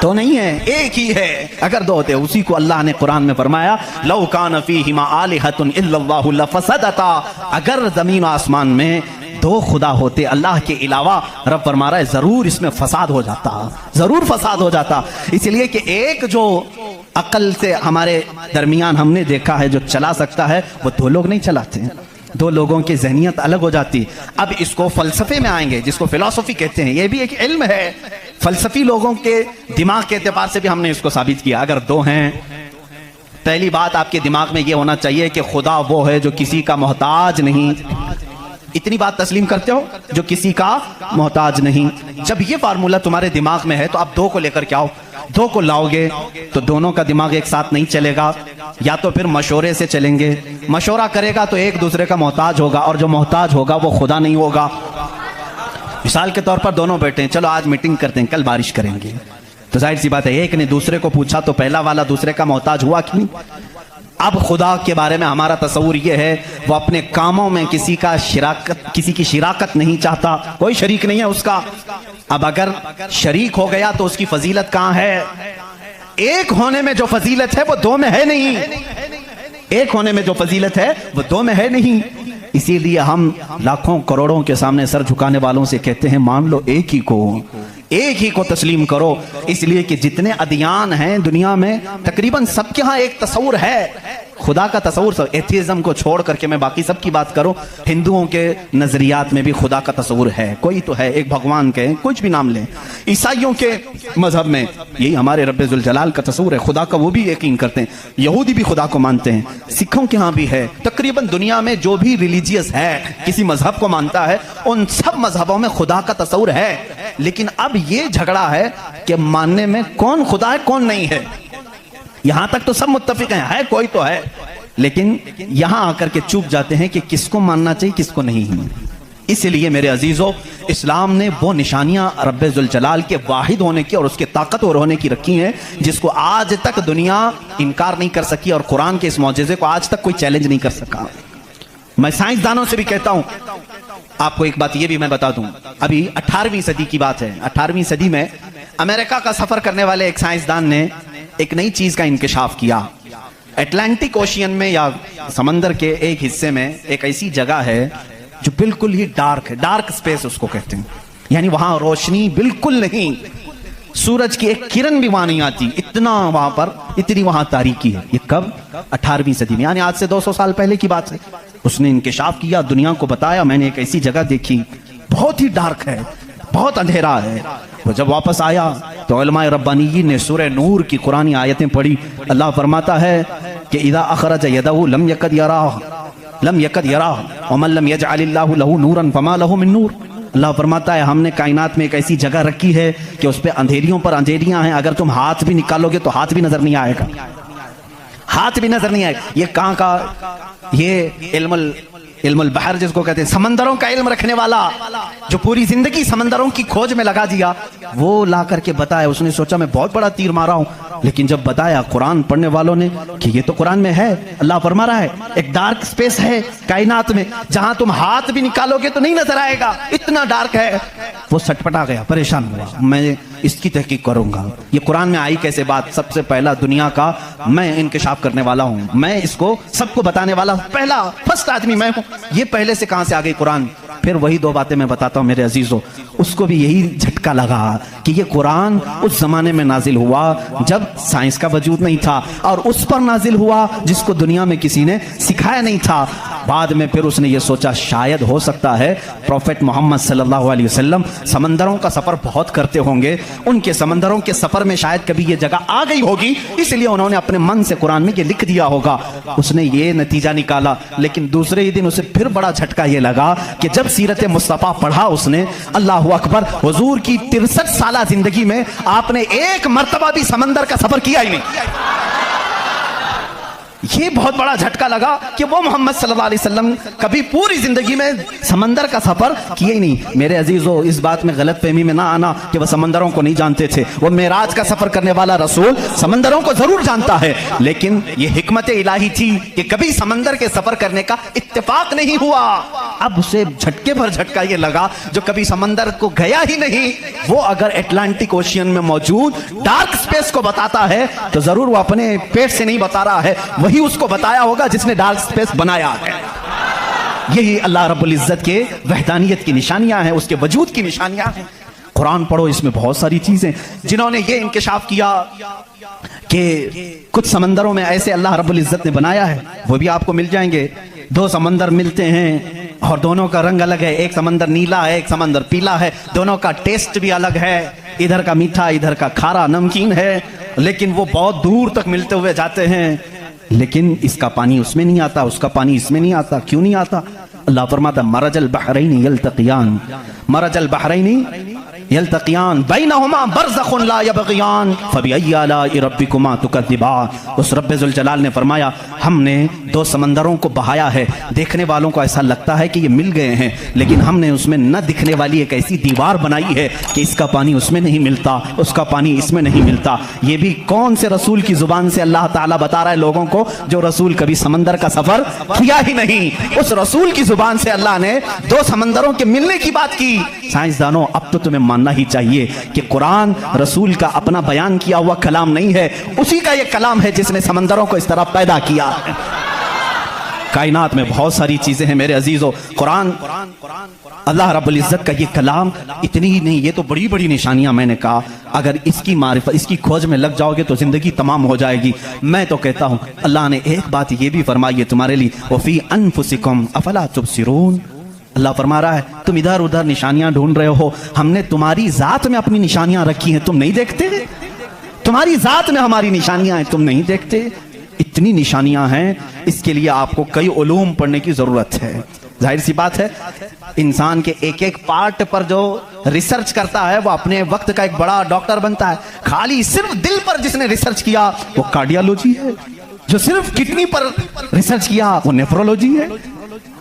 تو نہیں ہے، ایک ہی ہے۔ اگر دو ہوتے اسی کو اللہ نے قرآن میں فرمایا لو کان فیہما آلہۃ الا اللہ لفسدتا، اگر زمین و آسمان میں دو خدا ہوتے اللہ کے علاوہ، رب فرما رہا ہے ضرور اس میں فساد ہو جاتا، ضرور فساد ہو جاتا۔ اس لیے کہ ایک جو عقل سے ہمارے درمیان ہم نے دیکھا ہے جو چلا سکتا ہے، وہ دو لوگ نہیں چلاتے ہیں، دو لوگوں کی ذہنیت الگ ہو جاتی۔ اب اس کو فلسفے میں آئیں گے جس کو فلسفی کہتے ہیں، یہ بھی ایک علم ہے۔ فلسفی لوگوں کے دماغ کے اعتبار سے بھی ہم نے اس کو ثابت کیا۔ اگر دو ہیں، پہلی بات آپ کے دماغ میں یہ ہونا چاہیے کہ خدا وہ ہے جو کسی کا محتاج نہیں۔ اتنی بات تسلیم کرتے ہو؟ جو کسی کا محتاج نہیں۔ جب یہ فارمولہ تمہارے دماغ میں ہے تو آپ دو کو لے کر کے آؤ، دو کو لاؤ گے تو دونوں کا دماغ ایک ساتھ نہیں چلے گا، یا تو پھر مشورے سے چلیں گے۔ مشورہ کرے گا تو ایک دوسرے کا محتاج ہوگا، اور جو محتاج ہوگا وہ خدا نہیں ہوگا۔ مثال کے طور پر دونوں بیٹھے ہیں، چلو آج میٹنگ کرتے ہیں، کل بارش کریں گے، تو ظاہر سی بات ہے ایک نے دوسرے کو پوچھا تو پہلا والا دوسرے کا محتاج ہوا کہ نہیں؟ اب خدا کے بارے میں ہمارا تصور یہ ہے وہ اپنے کاموں میں کسی کی شراکت نہیں چاہتا، کوئی شریک نہیں ہے اس کا۔ اب اگر شریک ہو گیا تو اس کی فضیلت کہاں ہے؟ ایک ہونے میں جو فضیلت ہے وہ دو میں ہے نہیں، ایک ہونے میں جو فضیلت ہے وہ دو میں ہے نہیں۔ اسی لیے ہم لاکھوں کروڑوں کے سامنے سر جھکانے والوں سے کہتے ہیں مان لو ایک ہی کو، ایک ہی کو تسلیم کرو۔ اس لیے کہ جتنے ادیان ہیں دنیا میں تقریباً سب کے ہاں ایک تصور ہے خدا کا تصور۔ ایتھیزم کو چھوڑ کر کے میں باقی سب کی بات کروں، ہندوؤں کے نظریات میں بھی خدا کا تصور ہے، کوئی تو ہے، ایک بھگوان کے کچھ بھی نام لیں۔ عیسائیوں کے مذہب میں یہی ہمارے رب ذوالجلال کا تصور ہے، خدا کا وہ بھی یقین کرتے ہیں، یہودی بھی خدا کو مانتے ہیں، سکھوں کے ہاں بھی ہے۔ تقریباً دنیا میں جو بھی ریلیجیس ہے، کسی مذہب کو مانتا ہے، ان سب مذہبوں میں خدا کا تصور ہے۔ لیکن اب یہ جھگڑا ہے کہ ماننے میں کون خدا ہے کون نہیں ہے۔ یہاں تک تو سب متفق ہیں، ہے کوئی تو ہے، لیکن یہاں آ کر کے چوک جاتے ہیں کہ کس کو ماننا چاہیے کس کو نہیں۔ اس لیے میرے عزیزو، اسلام نے وہ نشانیاں رب ذوالجلال کے واحد ہونے کی اور اس کے طاقتور ہونے کی رکھی ہیں جس کو آج تک دنیا انکار نہیں کر سکی، اور قرآن کے اس معجزے کو آج تک کوئی چیلنج نہیں کر سکا۔ میں سائنسدانوں سے بھی کہتا ہوں، آپ کو ایک بات یہ بھی میں بتا دوں، ابھی 18ویں صدی کی بات ہے، 18ویں صدی میں امریکہ کا سفر کرنے والے ایک سائنسدان نے ایک نئی چیز کا انکشاف کیا۔ اٹلانٹک اوشین میں یا سمندر کے ایک حصے میں ایک ایسی جگہ ہے جو بالکل ہی ڈارک ہے، ڈارک سپیس اس کو کہتے ہیں، یعنی وہاں روشنی بالکل نہیں، سورج کی ایک کرن بھی وہاں نہیں آتی، اتنا وہاں پر اتنی وہاں تاریکی ہے۔ یہ کب؟ 18ویں صدی میں، یعنی آج سے 200 سال پہلے کی بات ہے۔ اس نے انکشاف کیا، دنیا کو بتایا میں نے ایک ایسی جگہ دیکھی، بہت ہی ڈارک ہے، بہت اندھیرا ہے۔ وہ جب واپس آیا تو علماء ربانیین نے سورہ نور کی قرآنی آیتیں پڑھی۔ اللہ فرماتا ہے کہ اذا اخرج یدہ لم یکد یراہ ومن لم یجعل اللہ لہ نورا فما لہ من نور۔ اللہ فرماتا ہے ہم نے کائنات میں ایک ایسی جگہ رکھی ہے کہ اس پہ اندھیریوں پر اندھیریاں ہیں، اگر تم ہاتھ بھی نکالو گے تو ہاتھ بھی نظر نہیں آئے گا، ہاتھ بھی نظر نہیں آئے گا۔ یہ کہاں کا؟ یہ علم البحر جس کو کہتے ہیں، سمندروں کا علم رکھنے والا جو پوری زندگی سمندروں کی کھوج میں لگا دیا، وہ لا کر کے بتایا۔ اس نے سوچا میں بہت بڑا تیر مارا ہوں، لیکن جب بتایا قرآن پڑھنے والوں نے کہ یہ تو قرآن میں ہے، اللہ فرما رہا ہے ایک ڈارک سپیس ہے کائنات میں جہاں تم ہاتھ بھی نکالو گے تو نہیں نظر آئے گا، اتنا ڈارک ہے۔ وہ سٹپٹا گیا، پریشان ہوا، میں اس کی تحقیق کروں گا، یہ قرآن میں آئی کیسے بات؟ سب سے پہلا دنیا کا میں انکشاف کرنے والا ہوں، میں اس کو سب کو بتانے والا پہلا فرسٹ آدمی میں ہوں، یہ پہلے سے کہاں سے آ گئی قرآن؟ پھر وہی دو باتیں میں بتاتا ہوں میرے عزیزو۔ اس کو بھی یہی جھٹکا لگا کہ یہ قرآن اس زمانے میں نازل ہوا جب سائنس کا وجود نہیں تھا، اور اس پر نازل ہوا جس کو دنیا میں کسی نے سکھایا نہیں تھا۔ بعد میں پھر اس نے یہ سوچا شاید ہو سکتا ہے پروفیٹ محمد صلی اللہ علیہ وسلم سمندروں کا سفر بہت کرتے ہوں گے، ان کے سمندروں کے سفر میں شاید کبھی یہ جگہ آ گئی ہوگی، اس لیے انہوں نے اپنے من سے قرآن میں یہ لکھ دیا ہوگا۔ اس نے یہ نتیجہ نکالا، لیکن دوسرے ہی دن اسے پھر بڑا جھٹکا یہ لگا کہ جب سیرت مصطفیٰ پڑھا اس نے، اللہ اکبر، حضور کی 63 سالہ زندگی میں آپ نے ایک مرتبہ بھی سمندر کا سفر کیا ہی نہیں، یہ بہت بڑا جھٹکا لگا کہ وہ محمد صلی اللہ علیہ وسلم کبھی پوری زندگی میں سمندر کا سفر کیے ہی نہیں۔ میرے عزیزو، اس بات میں غلط فہمی میں نہ آنا کہ وہ سمندروں کو نہیں جانتے تھے۔ وہ معراج کا سفر کرنے والا رسول سمندروں کو ضرور جانتا ہے، لیکن یہ حکمت الہی تھی کہ کبھی سمندر کے سفر کرنے کا اتفاق نہیں ہوا۔ اب اسے جھٹکے پر جھٹکا یہ لگا جو کبھی سمندر کو گیا ہی نہیں، وہ اگر اٹلانٹک اوشین میں موجود ڈارک سپیس کو بتاتا ہے تو ضرور وہ اپنے پیٹ سے نہیں بتا رہا ہے، وہی اس کو بتایا ہوگا جس نے ڈارک سپیس بنایا ہے۔ یہی اللہ رب العزت کے وحدانیت کی نشانیاں ہیں، اس کے وجود کی نشانیاں ہیں۔ قرآن پڑھو، اس میں بہت ساری چیزیں جنہوں نے یہ انکشاف کیا کہ کچھ سمندروں میں ایسے اللہ رب العزت نے بنایا ہے، وہ بھی آپ کو مل جائیں گے۔ دو سمندر ملتے ہیں اور دونوں کا رنگ الگ ہے، ایک سمندر نیلا ہے، ایک سمندر پیلا ہے، دونوں کا ٹیسٹ بھی الگ ہے، ادھر کا میٹھا ادھر کا کھارا نمکین ہے، لیکن وہ بہت دور تک ملتے ہوئے جاتے ہیں، لیکن اس کا پانی اس میں نہیں آتا، اس کا پانی اس میں نہیں آتا۔ کیوں نہیں آتا؟ اللہ فرماتا مرج البحرین یلتقیان، مرج البحرین یلتقیان بینہما برزخ لا یبغیان فبأی آلاء ربکما تکذبان۔ اس رب ذوالجلال نے فرمایا ہم نے دو سمندروں کو بہایا ہے، دیکھنے والوں کو ایسا لگتا ہے کہ یہ مل گئے ہیں، لیکن ہم نے اس میں نہ دکھنے والی ایک ایسی دیوار بنائی ہے کہ اس کا پانی اس میں نہیں ملتا، اس کا پانی اس میں نہیں ملتا۔ یہ بھی کون سے رسول کی زبان سے اللہ تعالیٰ بتا رہا ہے لوگوں کو؟ جو رسول کبھی سمندر کا سفر کیا ہی نہیں، اس رسول کی زبان سے اللہ نے دو سمندروں کے ملنے کی بات کی۔ سائنسدانوں، اب تو تمہیں ماننا ہی چاہیے کہ قرآن رسول کا اپنا بیان کیا ہوا کلام نہیں ہے، اسی کا یہ کلام ہے جس نے سمندروں کو اس طرح پیدا کیا ہے۔ کائنات میں بہت ساری چیزیں ہیں میرے عزیزو، قرآن اللہ رب العزت کا یہ کلام اتنی ہی نہیں، یہ تو بڑی بڑی نشانیاں میں نے کہا، اگر اس کی معرفت اس کی کھوج میں لگ جاؤ گے تو زندگی تمام ہو جائے گی۔ میں تو کہتا ہوں اللہ نے ایک بات یہ بھی فرمائی ہے تمہارے لیے، وَفِي أَنفُسِكُمْ أَفَلَا تُبْصِرُونَ۔ اللہ فرما رہا ہے تم ادھر ادھر نشانیاں ڈھونڈ رہے ہو، ہم نے تمہاری ذات میں اپنی نشانیاں رکھی ہیں، تم نہیں دیکھتے؟ تمہاری ذات میں ہماری نشانیاں ہیں، تم نہیں دیکھتے؟ اتنی نشانیاں ہیں، اس کے لیے آپ کو کئی علوم پڑھنے کی ضرورت ہے۔ ظاہر سی بات ہے انسان کے ایک ایک پارٹ پر جو ریسرچ کرتا ہے وہ اپنے وقت کا ایک بڑا ڈاکٹر بنتا ہے۔ خالی صرف دل پر جس نے ریسرچ کیا وہ کارڈیالوجی ہے، جو صرف کڈنی پر ریسرچ کیا وہ نیفرولوجی ہے،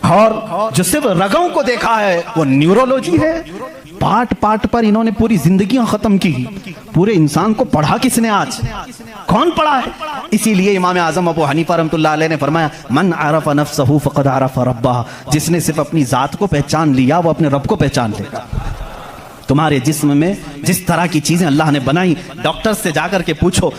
اور جو صرف رگوں کو دیکھا ہے وہ نیورولوجی ہے۔ پارٹ پارٹ پر انہوں نے پوری زندگیاں ختم کی، پورے انسان کو پڑھا کس نے؟ آج کون پڑھا ہے؟ اسی لیے امام اعظم ابو حنیفہ رحمۃ اللہ علیہ نے فرمایا من عرف نفسہ فقد عرف ربہ، جس نے صرف اپنی ذات کو پہچان لیا وہ اپنے رب کو پہچان لے گا۔ تمہارے جسم میں جس طرح کی چیزیں اللہ نے بنائی، ڈاکٹر سے جا کر کے پوچھو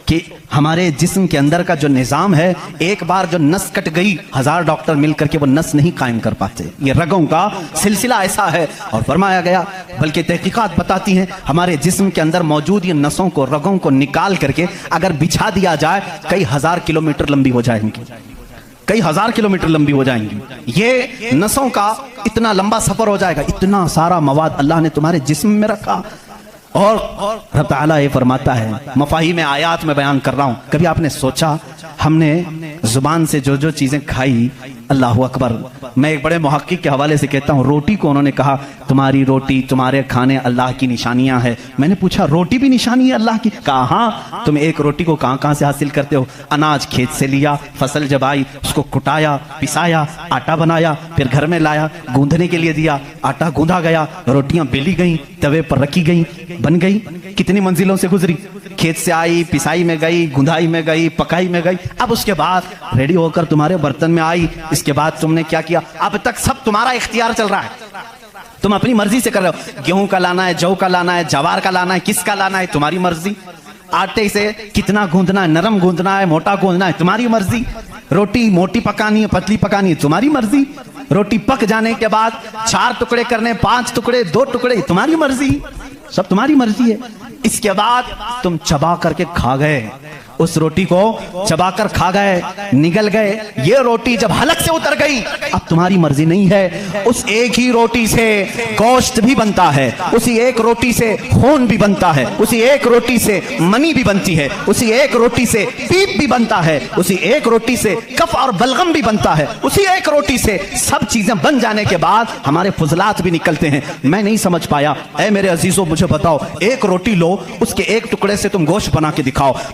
کہ ہمارے جسم کے اندر کا جو نظام ہے، ایک بار جو نس کٹ گئی 1000 ڈاکٹر مل کر کے وہ نس نہیں قائم کر پاتے۔ یہ رگوں کا سلسلہ ایسا ہے، اور فرمایا گیا بلکہ تحقیقات بتاتی ہیں ہمارے جسم کے اندر موجود یہ نسوں کو، رگوں کو نکال کر کے اگر بچھا دیا جائے کئی 1000 کلومیٹر لمبی ہو جائیں گی، کئی 1000 کلومیٹر لمبی ہو جائیں گی۔ یہ نسوں کا اتنا لمبا سفر ہو جائے گا، اتنا سارا مواد اللہ نے تمہارے جسم میں رکھا۔ اور رب تعالیٰ یہ فرماتا ہے، مفاہیم آیات میں بیان کر رہا ہوں، کبھی آپ نے سوچا ہم نے زبان سے جو جو چیزیں کھائی، اللہ اکبر، میں ایک بڑے محقق کے حوالے سے کہتا ہوں، روٹی کو انہوں نے کہا تمہاری روٹی تمہارے کھانے اللہ کی نشانیاں ہیں۔ میں نے پوچھا روٹی بھی نشانی ہے اللہ کی؟ کہا ہاں۔ تم ایک روٹی کو کہاں کہاں سے حاصل کرتے ہو؟ اناج کھیت سے لیا، فصل جب آئی اس کو کٹایا، پسایا، آٹا بنایا، پھر گھر میں لایا، گوندھنے کے لیے دیا، آٹا گوندھا گیا، روٹیاں بیلی گئیں، توے پر رکھی گئیں، بن گئی۔ کتنی منزلوں سے گزری، کھیت سے آئی، پسائی میں گئی، گندھائی میں گئی، پکائی میں گئی، اب اس کے بعد ریڈی ہو کر تمہارے برتن میں آئی۔ اس کے بعد تم نے کیا کیا؟ اب تک سب تمہارا اختیار چل رہا ہے، تم اپنی مرضی سے کر رہے ہو۔ گیہوں کا لانا ہے، جو کا لانا ہے، جوار کا لانا ہے، کس کا لانا ہے، تمہاری مرضی۔ آٹے سے کتنا گوندنا ہے، نرم گوندنا ہے، موٹا گوندنا ہے، تمہاری مرضی۔ روٹی موٹی پکانی ہے، پتلی پکانی ہے، تمہاری مرضی۔ روٹی پک جانے کے بعد 4 ٹکڑے کرنے، 5 ٹکڑے، 2 ٹکڑے، تمہاری مرضی، سب تمہاری مرضی ہے۔ اس کے بعد تم چبا کر کے کھا گئے، اس روٹی کو چبا کر کھا گئے، نگل گئے۔ یہ روٹی جب حلق سے اتر گئی اب تمہاری مرضی نہیں ہے۔ اس ایک ہی روٹی سے گوشت بھی بنتا ہے، اسی ایک روٹی سے خون بھی بنتا ہے، اسی ایک روٹی سے منی بھی بنتی ہے، اسی ایک روٹی سے پیپ بھی بنتا ہے، اسی ایک روٹی سے کف اور بلغم بھی بنتا ہے، اسی ایک روٹی سے سب چیزیں بن جانے کے بعد ہمارے فضلات بھی نکلتے ہیں۔ میں نہیں سمجھ پایا، اے میرے عزیزوں مجھے بتاؤ، ایک روٹی لو، اس کے ایک ٹکڑے سے تم گوشت بنا کے دکھاؤ،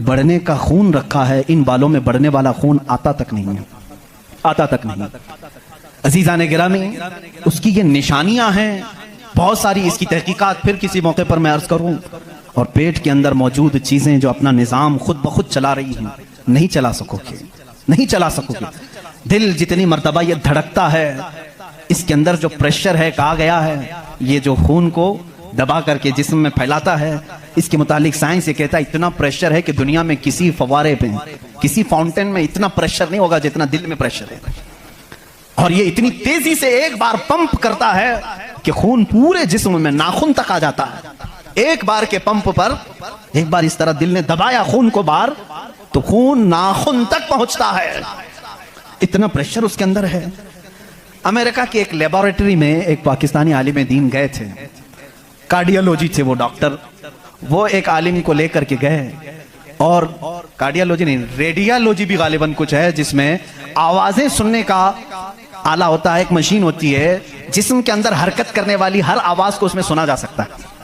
بڑھنے کا خون رکھا ہے، ان بالوں میں بڑھنے والا خون آتا تک نہیں ہے، آتا تک نہیں۔ عزیزان گرامی، اس کی یہ نشانیاں ہیں بہت ساری، اس کی تحقیقات پھر کسی موقع پر میں عرض کروں۔ اور پیٹ کے اندر موجود چیزیں جو اپنا نظام خود بخود چلا رہی ہیں، نہیں چلا سکو گے، نہیں چلا سکو گے۔ دل جتنی مرتبہ یہ دھڑکتا ہے، اس کے اندر جو پریشر ہے، کہا گیا ہے یہ جو خون کو دبا کر کے جسم میں پھیلاتا ہے، اس کے متعلق سائنس یہ کہتا ہے اتنا پریشر ہے کہ دنیا میں کسی فوارے پہ، کسی فاؤنٹین میں اتنا پریشر نہیں ہوگا جتنا دل میں پریشر ہے۔ اور یہ اتنی تیزی سے ایک بار پمپ کرتا ہے کہ خون پورے جسم میں ناخن تک آ جاتا ہے۔ ایک بار کے پمپ پر ایک بار اس طرح دل نے دبایا خون کو باہر تو خون ناخن تک پہنچتا ہے، اتنا پریشر اس کے اندر ہے۔ امریکہ کی ایک لیبارٹری میں ایک پاکستانی عالم دین گئے تھے، کارڈیالوجی تھے وہ ڈاکٹر، وہ ایک عالم کو لے کر کے گئے، اور کارڈیالوجی نہیں، ریڈیالوجی بھی غالباً کچھ ہے جس میں آوازیں سننے کا آلہ ہوتا ہے، ایک مشین ہوتی ہے جسم کے اندر حرکت کرنے والی ہر آواز کو اس میں سنا جا سکتا ہے۔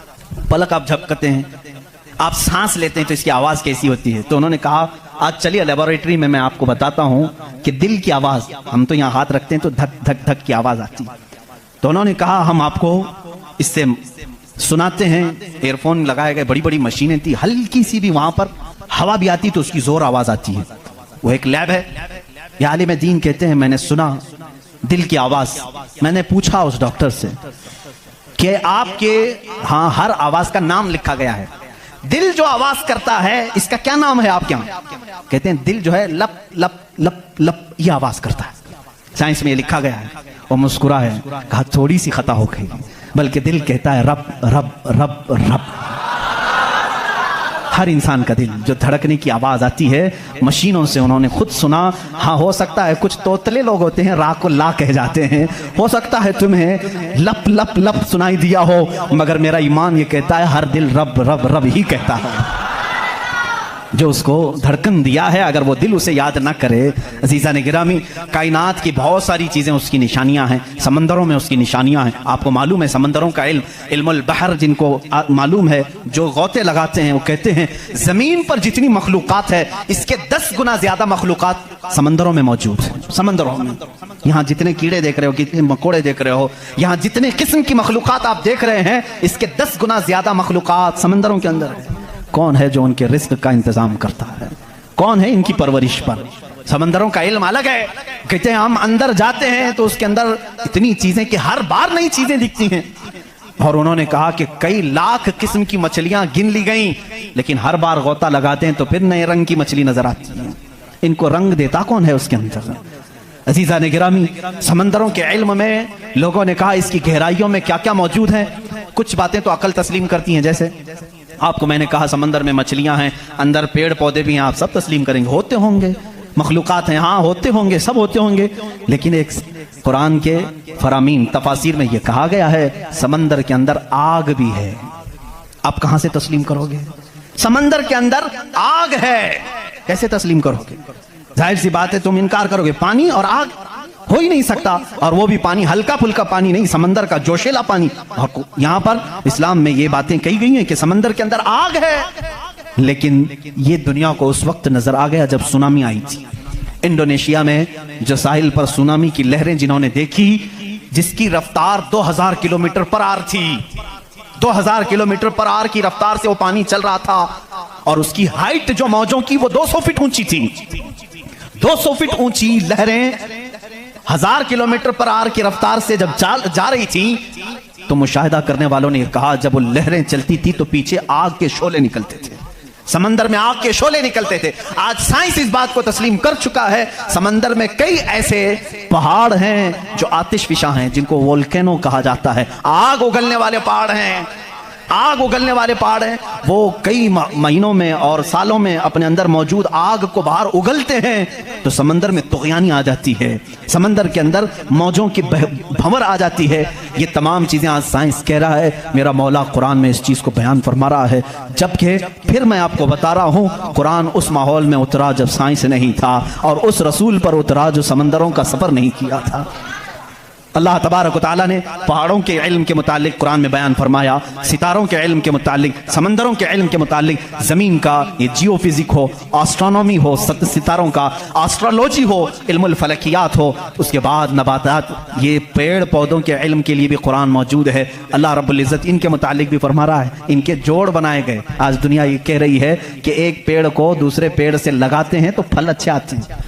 پلک آپ جھپکتے ہیں، آپ سانس لیتے ہیں تو اس کی آواز کیسی ہوتی ہے۔ تو انہوں نے کہا آج چلیے لیبارٹری میں آپ کو بتاتا ہوں کہ دل کی آواز، ہم تو یہاں ہاتھ رکھتے ہیں تو دھک دھک دھک کی آواز آتی ہے۔ تو انہوں نے کہا ہم آپ کو اس سے سناتے ہیں، ایئر فون لگائے گئے، بڑی بڑی مشینیں تھی، ہلکی سی بھی وہاں پر ہوا بھی آتی تو اس کی زور آواز آتی ہے۔ وہ ایک لیب ہے، یہ عالم دین کہتے ہیں میں نے سنا دل کی آواز۔ میں نے پوچھا اس ڈاکٹر سے کہ آپ کے ہاں ہر آواز کا نام لکھا گیا ہے، دل جو آواز کرتا ہے اس کا کیا نام ہے آپ کے یہاں؟ کہتے ہیں دل جو ہے لپ لپ لپ لپ یہ آواز کرتا ہے، سائنس میں یہ لکھا گیا ہے۔ وہ مسکرا ہے، کہا تھوڑی سی خطا ہو گئی، بلکہ دل کہتا ہے رب رب رب رب۔ ہر انسان کا دل جو دھڑکنے کی آواز آتی ہے مشینوں سے انہوں نے خود سنا۔ ہاں ہو سکتا ہے کچھ توتلے لوگ ہوتے ہیں را کو لا کہہ جاتے ہیں، ہو سکتا ہے تمہیں لپ لپ لپ سنائی دیا ہو، مگر میرا ایمان یہ کہتا ہے ہر دل رب رب رب ہی کہتا ہے۔ جو اس کو دھڑکن دیا ہے اگر وہ دل اسے یاد نہ کرے، عزیزان گرامی کائنات کی بہت ساری چیزیں اس کی نشانیاں ہیں، سمندروں میں اس کی نشانیاں ہیں۔ آپ کو معلوم ہے سمندروں کا علم البحر جن کو معلوم ہے، جو غوطے لگاتے ہیں وہ کہتے ہیں زمین پر جتنی مخلوقات ہے اس کے 10 گنا زیادہ مخلوقات سمندروں میں موجود ہیں۔ سمندروں میں یہاں جتنے کیڑے دیکھ رہے ہو، کتنے مکوڑے دیکھ رہے ہو، یہاں جتنے قسم کی مخلوقات آپ دیکھ رہے ہیں اس کے 10 گنا زیادہ مخلوقات سمندروں کے اندر ہے۔ کون ہے جو ان کے رزق کا انتظام کرتا ہے؟ کون ہے ان کی پرورش پر؟ سمندروں کا علم الگ ہے۔ کہتے ہیں ہم اندر جاتے ہیں تو اس کے اندر اتنی چیزیں کہ ہر بار نئی چیزیں دکھتی ہیں، اور انہوں نے کہا کہ کئی لاکھ قسم کی مچھلیاں گن لی گئیں، لیکن ہر بار غوطہ لگاتے ہیں تو پھر نئے رنگ کی مچھلی نظر آتی ہے۔ ان کو رنگ دیتا کون ہے اس کے اندر؟ عزیزان گرامی سمندروں کے علم میں لوگوں نے کہا اس کی گہرائیوں میں کیا کیا موجود ہے۔ کچھ باتیں تو عقل تسلیم کرتی ہیں، جیسے آپ کو میں نے کہا سمندر میں مچھلیاں ہیں، اندر پیڑ پودے بھی ہیں، آپ سب تسلیم کریں گے، ہوتے ہوں گے، مخلوقات ہیں، ہاں ہوتے ہوں گے، سب ہوتے ہوں گے، لیکن ایک قرآن کے فرامین تفاسیر میں یہ کہا گیا ہے سمندر کے اندر آگ بھی ہے۔ آپ کہاں سے تسلیم کرو گے؟ سمندر کے اندر آگ ہے، کیسے تسلیم کرو گے؟ ظاہر سی بات ہے تم انکار کرو گے، پانی اور آگ ہو ہی نہیں سکتا، اور وہ بھی پانی ہلکا پھلکا پانی نہیں، سمندر کا جوشیلا پانی۔ اور یہاں پر اسلام میں یہ باتیں کہی گئی ہیں کہ سمندر کے اندر آگ ہے، لیکن یہ دنیا کو اس وقت نظر آ گیا جب سونامی آئی تھی۔ انڈونیشیا میں جو ساحل پر سونامی کی لہریں جنہوں نے دیکھی، جس کی رفتار 2000 کلومیٹر پر آر تھی، 2000 کلومیٹر پر آر کی رفتار سے وہ پانی چل رہا تھا، اور اس کی ہائٹ جو موجوں کی وہ 200 فٹ اونچی تھی۔ 200 فٹ اونچی لہریں 1000 کلومیٹر پر آر کی رفتار سے جب جا رہی تھی تو مشاہدہ کرنے والوں نے کہا جب وہ لہریں چلتی تھی تو پیچھے آگ کے شعلے نکلتے تھے، سمندر میں آگ کے شعلے نکلتے تھے۔ آج سائنس اس بات کو تسلیم کر چکا ہے، سمندر میں کئی ایسے پہاڑ ہیں جو آتش فشاں ہیں، جن کو وولکینو کہا جاتا ہے، آگ اگلنے والے پہاڑ ہیں، آگ اگلنے والے پہاڑ ہیں۔ وہ کئی مہینوں میں اور سالوں میں اپنے اندر موجود آگ کو باہر اگلتے ہیں تو سمندر میں طغیانی آ جاتی ہے، سمندر کے اندر موجوں کی بھنور آ جاتی ہے۔ یہ تمام چیزیں آج سائنس کہہ رہا ہے، میرا مولا قرآن میں اس چیز کو بیان فرما رہا ہے، جبکہ پھر میں آپ کو بتا رہا ہوں قرآن اس ماحول میں اترا جب سائنس نہیں تھا، اور اس رسول پر اترا جو سمندروں کا سفر نہیں کیا تھا۔ اللہ تبارک و تعالیٰ نے پہاڑوں کے علم کے متعلق قرآن میں بیان فرمایا، ستاروں کے علم کے متعلق، سمندروں کے علم کے متعلق، زمین کا یہ جیو فزک ہو، آسٹرونومی ہو، ستاروں کا آسٹرولوجی ہو، علم الفلکیات ہو، اس کے بعد نباتات، یہ پیڑ پودوں کے علم کے لیے بھی قرآن موجود ہے۔ اللہ رب العزت ان کے متعلق بھی فرما رہا ہے، ان کے جوڑ بنائے گئے۔ آج دنیا یہ کہہ رہی ہے کہ ایک پیڑ کو دوسرے پیڑ سے لگاتے ہیں تو پھل اچھے آتے ہیں،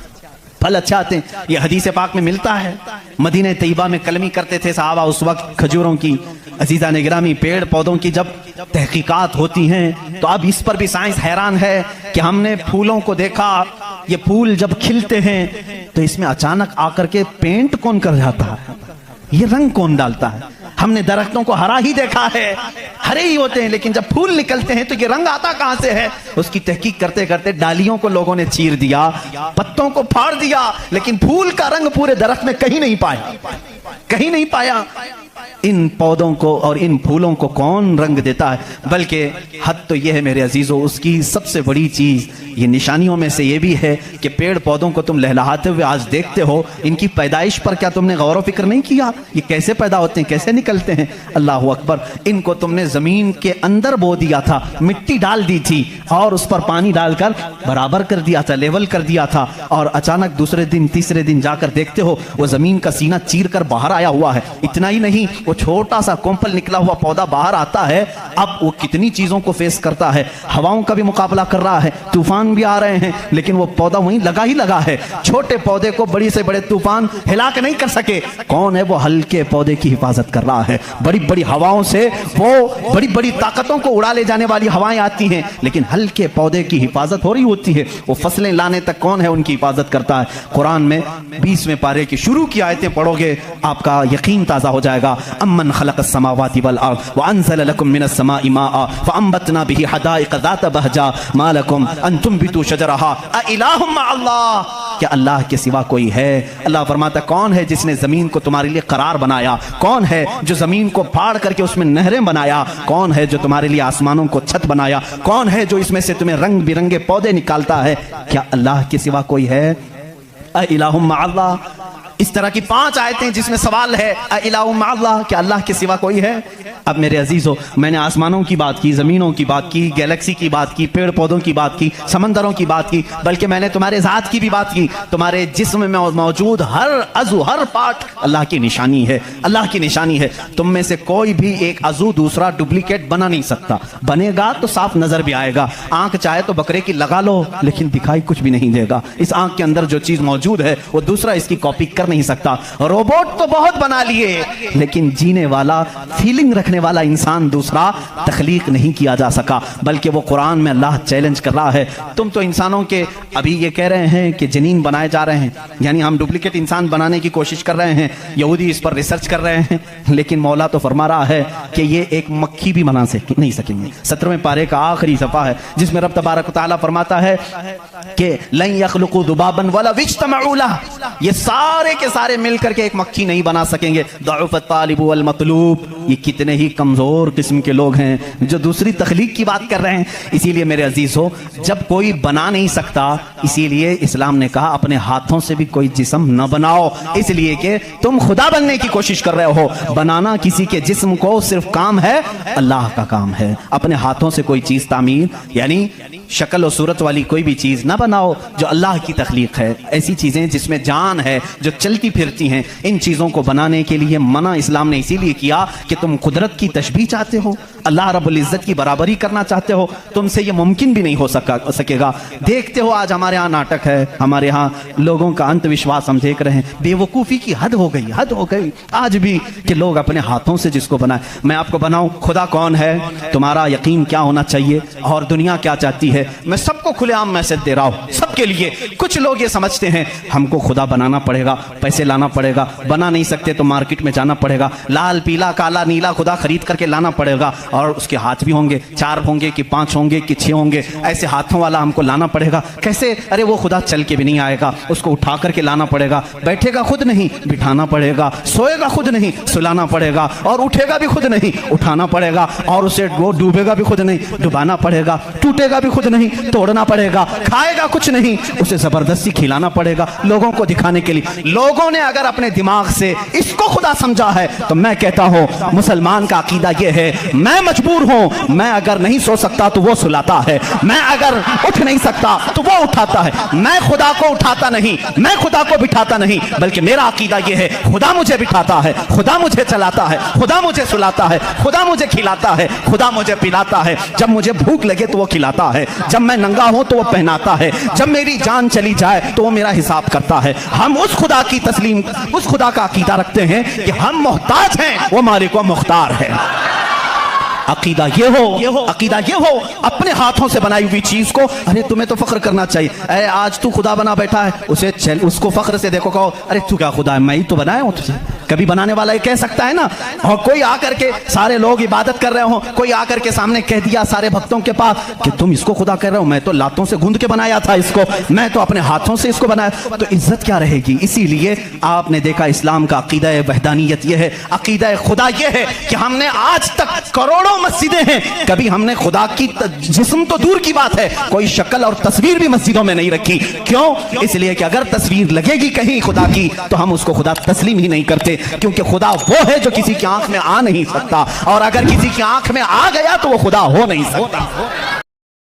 پھل اچھا آتے ہیں۔ یہ حدیث پاک میں ملتا ہے۔ مدینہ طیبہ میں کلمی کرتے تھے صحابہ اس وقت، کھجوروں کی، عزیزان گرامی، پیڑ پودوں کی جب تحقیقات ہوتی ہیں تو اب اس پر بھی سائنس حیران ہے کہ ہم نے پھولوں کو دیکھا، یہ پھول جب کھلتے ہیں تو اس میں اچانک آ کر کے پینٹ کون کر جاتا ہے، یہ رنگ کون ڈالتا ہے؟ ہم نے درختوں کو ہرا ہی دیکھا ہے، ہرے ہی ہوتے ہیں، لیکن جب پھول نکلتے ہیں تو یہ رنگ آتا کہاں سے ہے؟ اس کی تحقیق کرتے کرتے ڈالیوں کو لوگوں نے چیر دیا، پتوں کو پھاڑ دیا، لیکن پھول کا رنگ پورے درخت میں کہیں نہیں پایا، کہیں نہیں پایا۔ ان پودوں کو اور ان پھولوں کو کون رنگ دیتا ہے؟ بلکہ حد تو یہ ہے میرے عزیزو، اس کی سب سے بڑی چیز یہ نشانیوں میں سے یہ بھی ہے کہ پیڑ پودوں کو تم لہلہاتے ہوئے آج دیکھتے ہو، ان کی پیدائش پر کیا تم نے غور و فکر نہیں کیا؟ یہ کیسے پیدا ہوتے ہیں، کیسے نکلتے ہیں؟ اللہ اکبر! ان کو تم نے زمین کے اندر بو دیا تھا، مٹی ڈال دی تھی اور اس پر پانی ڈال کر برابر کر دیا تھا، لیول کر دیا تھا، اور اچانک دوسرے دن تیسرے دن جا کر دیکھتے ہو وہ زمین کا سینہ چیر کر باہر آیا ہوا ہے۔ اتنا ہی نہیں، وہ چھوٹا سا کومپل نکلا ہوا پودا باہر آتا ہے، اب وہ کتنی چیزوں کو فیس کرتا ہے، ہواؤں کا بھی مقابلہ کر رہا ہے، طوفان بھی آ رہے ہیں، لیکن وہ پودا وہیں لگا ہی لگا ہے۔ چھوٹے پودے کو بڑی سے بڑے طوفان ہلاک نہیں کر سکے۔ کون ہے وہ ہلکے پودے کی حفاظت کر رہا ہے؟ بڑی بڑی ہواؤں سے، وہ بڑی بڑی طاقتوں کو اڑا لے جانے والی ہوائیں آتی ہیں، لیکن ہلکے پودے کی حفاظت ہو رہی ہوتی ہے۔ وہ فصلیں لانے تک کون ہے ان کی حفاظت کرتا ہے؟ قرآن میں 20ویں پارے کی شروع کی آیتیں پڑھو گے آپ کا یقین تازہ ہو جائے گا۔ امن خلق السماوات والارض وانزل لكم من السماء ماء فانبتنا به حدائق ذات بهجا ما لكم ان تنبتوا شجرها اإله مع الله، کیا اللہ کے سوا کوئی ہے؟ اللہ فرماتا ہے کون ہے جس نے زمین کو تمہارے لیے قرار بنایا؟ کون ہے جو زمین کو پھاڑ کر کے اس میں نہریں بنایا؟ کون ہے جو تمہارے لیے آسمانوں کو چھت بنایا؟ کون ہے جو اس میں سے تمہیں رنگ برنگے پودے نکالتا ہے؟ کیا اللہ کے سوا کوئی ہے؟ اِلَٰهٌ مَعَ اللَّهِ۔ اس طرح کی 5 آیتیں جس میں سوال ہے اِلَٰهٌ مَعَ اللَّهِ، کیا اللہ کے سوا کوئی ہے؟ اب میرے عزیزو، میں نے آسمانوں کی بات کی، زمینوں کی بات کی، گیلیکسی کی بات کی، پیڑ پودوں کی بات کی، سمندروں کی بات کی، بلکہ میں نے تمہارے ذات کی بھی بات کی۔ تمہارے جسم میں موجود ہر عضو، ہر پارٹ اللہ کی نشانی ہے، اللہ کی نشانی ہے۔ تم میں سے کوئی بھی ایک عضو دوسرا ڈپلیکیٹ بنا نہیں سکتا، بنے گا تو صاف نظر بھی آئے گا۔ آنکھ چاہے تو بکرے کی لگا لو لیکن دکھائی کچھ بھی نہیں دے گا۔ اس آنکھ کے اندر جو چیز موجود ہے وہ دوسرا اس کی کاپی کر نہیں سکتا۔ روبوٹ تو بہت بنا لیے لیکن جینے والا، فیلنگ رکھنے والا انسان دوسرا تخلیق نہیں کیا جا سکا، بلکہ وہ قرآن میں اللہ چیلنج کر رہا ہے۔ تم تو انسانوں کے ابھی یہ کہہ رہے ہیں کہ جنین بنائے جا رہے ہیں، یعنی ہم ڈپلیکیٹ انسان بنانے کی کوشش کر رہے ہیں، یہودی اس پر ریسرچ کر رہے ہیں، لیکن مولا تو فرما رہا ہے کہ یہ ایک مکھی بھی بنا نہیں سکیں گے۔ 17ویں پارے کا آخری صفحہ ہے جس میں رب تبارک و تعالیٰ فرماتا ہے کہ لن يخلقوا ذبابا ولو اجتمعوا له، یہ سارے کے سارے مل کر کے ایک مکھی نہیں بنا سکیں گے۔ ضعف الطالب والمطلوب، یہ کتنے ہی کمزور قسم کے لوگ ہیں جو دوسری تخلیق کی بات کر رہے ہیں۔ اسی لیے میرے عزیز ہو، جب کوئی بنا نہیں سکتا، اسی لیے اسلام نے کہا اپنے ہاتھوں سے بھی کوئی جسم نہ بناؤ، اس لیے کہ تم خدا بننے کی کوشش کر رہے ہو۔ بنانا کسی کے جسم کو صرف کام ہے اللہ کا کام ہے۔ اپنے ہاتھوں سے کوئی چیز تعمیر، یعنی شکل و صورت والی کوئی بھی چیز نہ بناؤ جو اللہ کی تخلیق ہے۔ ایسی چیزیں جس میں جان ہے، جو چلتی پھرتی ہیں، ان چیزوں کو بنانے کے لیے منع اسلام نے اسی لیے کیا کہ تم قدرت کی تشبیہ چاہتے ہو، اللہ رب العزت کی برابری کرنا چاہتے ہو، تم سے یہ ممکن بھی نہیں ہو سکے گا۔ دیکھتے ہو آج ہمارے ہاں ناٹک ہے، ہمارے ہاں لوگوں کا انت وشواس ہم دیکھ رہے ہیں، بے وقوفی کی حد ہو گئی، حد ہو گئی آج بھی کہ لوگ اپنے ہاتھوں سے جس کو بنائے۔ میں آپ کو بناؤں، خدا کون ہے؟ تمہارا یقین کیا ہونا چاہیے اور دنیا کیا چاہتی ہے؟ میں سب کو کھلے عام میسج دے رہا ہوں، سب کے لیے۔ کچھ لوگ یہ سمجھتے ہیں ہم کو خدا بنانا پڑے گا، پیسے لانا پڑے گا، بنا نہیں سکتے تو مارکیٹ میں جانا پڑے گا، لال پیلا کالا نیلا خدا خرید کر کے لانا پڑے گا، اور اس کے ہاتھ بھی ہوں گے، 4 ہوں گے کہ 5 ہوں گے کہ 6 ہوں گے، ایسے ہاتھوں والا ہم کو لانا پڑے گا۔ کیسے؟ ارے وہ خدا چل کے بھی نہیں آئے گا، اس کو اٹھا کر کے لانا پڑے گا، بیٹھے گا خود نہیں بٹھانا پڑے گا، سوئے گا خود نہیں سلانا پڑے گا، اور اٹھے گا بھی خود نہیں اٹھانا پڑے گا، اور اسے وہ ڈوبے گا بھی خود نہیں ڈبانا پڑے گا، ٹوٹے گا بھی خود نہیں توڑنا پڑے گا، کھائے گا کچھ نہیں اسے زبردستی کھلانا پڑے گا لوگوں کو دکھانے کے لیے۔ لوگ لوگوں نے اگر اپنے دماغ سے اس کو خدا سمجھا ہے تو میں کہتا ہوں مسلمان کا عقیدہ یہ ہے، میں مجبور ہوں، میں اگر نہیں سو سکتا تو وہ سلاتا ہے، میں اگر اٹھ نہیں سکتا تو وہ اٹھاتا ہے، میں خدا کو اٹھاتا نہیں، میں خدا کو بٹھاتا نہیں، بلکہ میرا عقیدہ یہ ہے خدا مجھے بٹھاتا ہے، خدا مجھے چلاتا ہے، خدا مجھے سلاتا ہے، خدا مجھے کھلاتا ہے، خدا مجھے پلاتا ہے، جب مجھے بھوک لگے تو وہ کھلاتا ہے، جب میں ننگا ہوں تو وہ پہناتا ہے، جب میری جان چلی جائے تو وہ میرا حساب کرتا ہے۔ ہم اس خدا کی تسلیم، اس خدا کا عقیدہ رکھتے ہیں کہ ہم محتاج ہیں، وہ مالک و مختار ہے۔ عقیدہ یہ ہو، عقیدہ یہ ہو، اپنے ہاتھوں سے بنائی ہوئی چیز کو، ارے تمہیں تو فخر کرنا چاہیے، اے آج تو خدا بنا بیٹھا ہے، اسے اس کو فخر سے دیکھو، کہو ارے تو کیا خدا ہے، میں ہی تو بنایا ہوں تجھے۔ کبھی بنانے والا یہ کہہ سکتا ہے نا؟ اور کوئی آ کر کے سارے لوگ عبادت کر رہے ہوں، کوئی آ کر کے سامنے کہہ دیا سارے بھکتوں کے پاس کہ تم اس کو خدا کہہ رہے ہو، میں تو لاتوں سے گوندھ کے بنایا تھا اس کو، میں تو اپنے ہاتھوں سے اس کو بنایا، تو عزت کیا رہے گی؟ اسی لیے آپ نے دیکھا اسلام کا عقیدہ وحدانیت یہ ہے، عقیدہ خدا یہ ہے کہ ہم نے آج تک کروڑوں مسجدیں ہیں، کبھی ہم نے خدا کی جسم تو دور کی بات ہے، کوئی شکل اور تصویر بھی مسجدوں میں نہیں رکھی۔ کیوں؟ اس لیے کہ اگر تصویر لگے گی کہیں خدا کی تو ہم اس کو خدا تسلیم ہی نہیں کرتے، کیونکہ خدا وہ ہے جو کسی کی آنکھ میں آ نہیں سکتا، اور اگر کسی کی آنکھ میں آ گیا تو وہ خدا ہو نہیں سکتا۔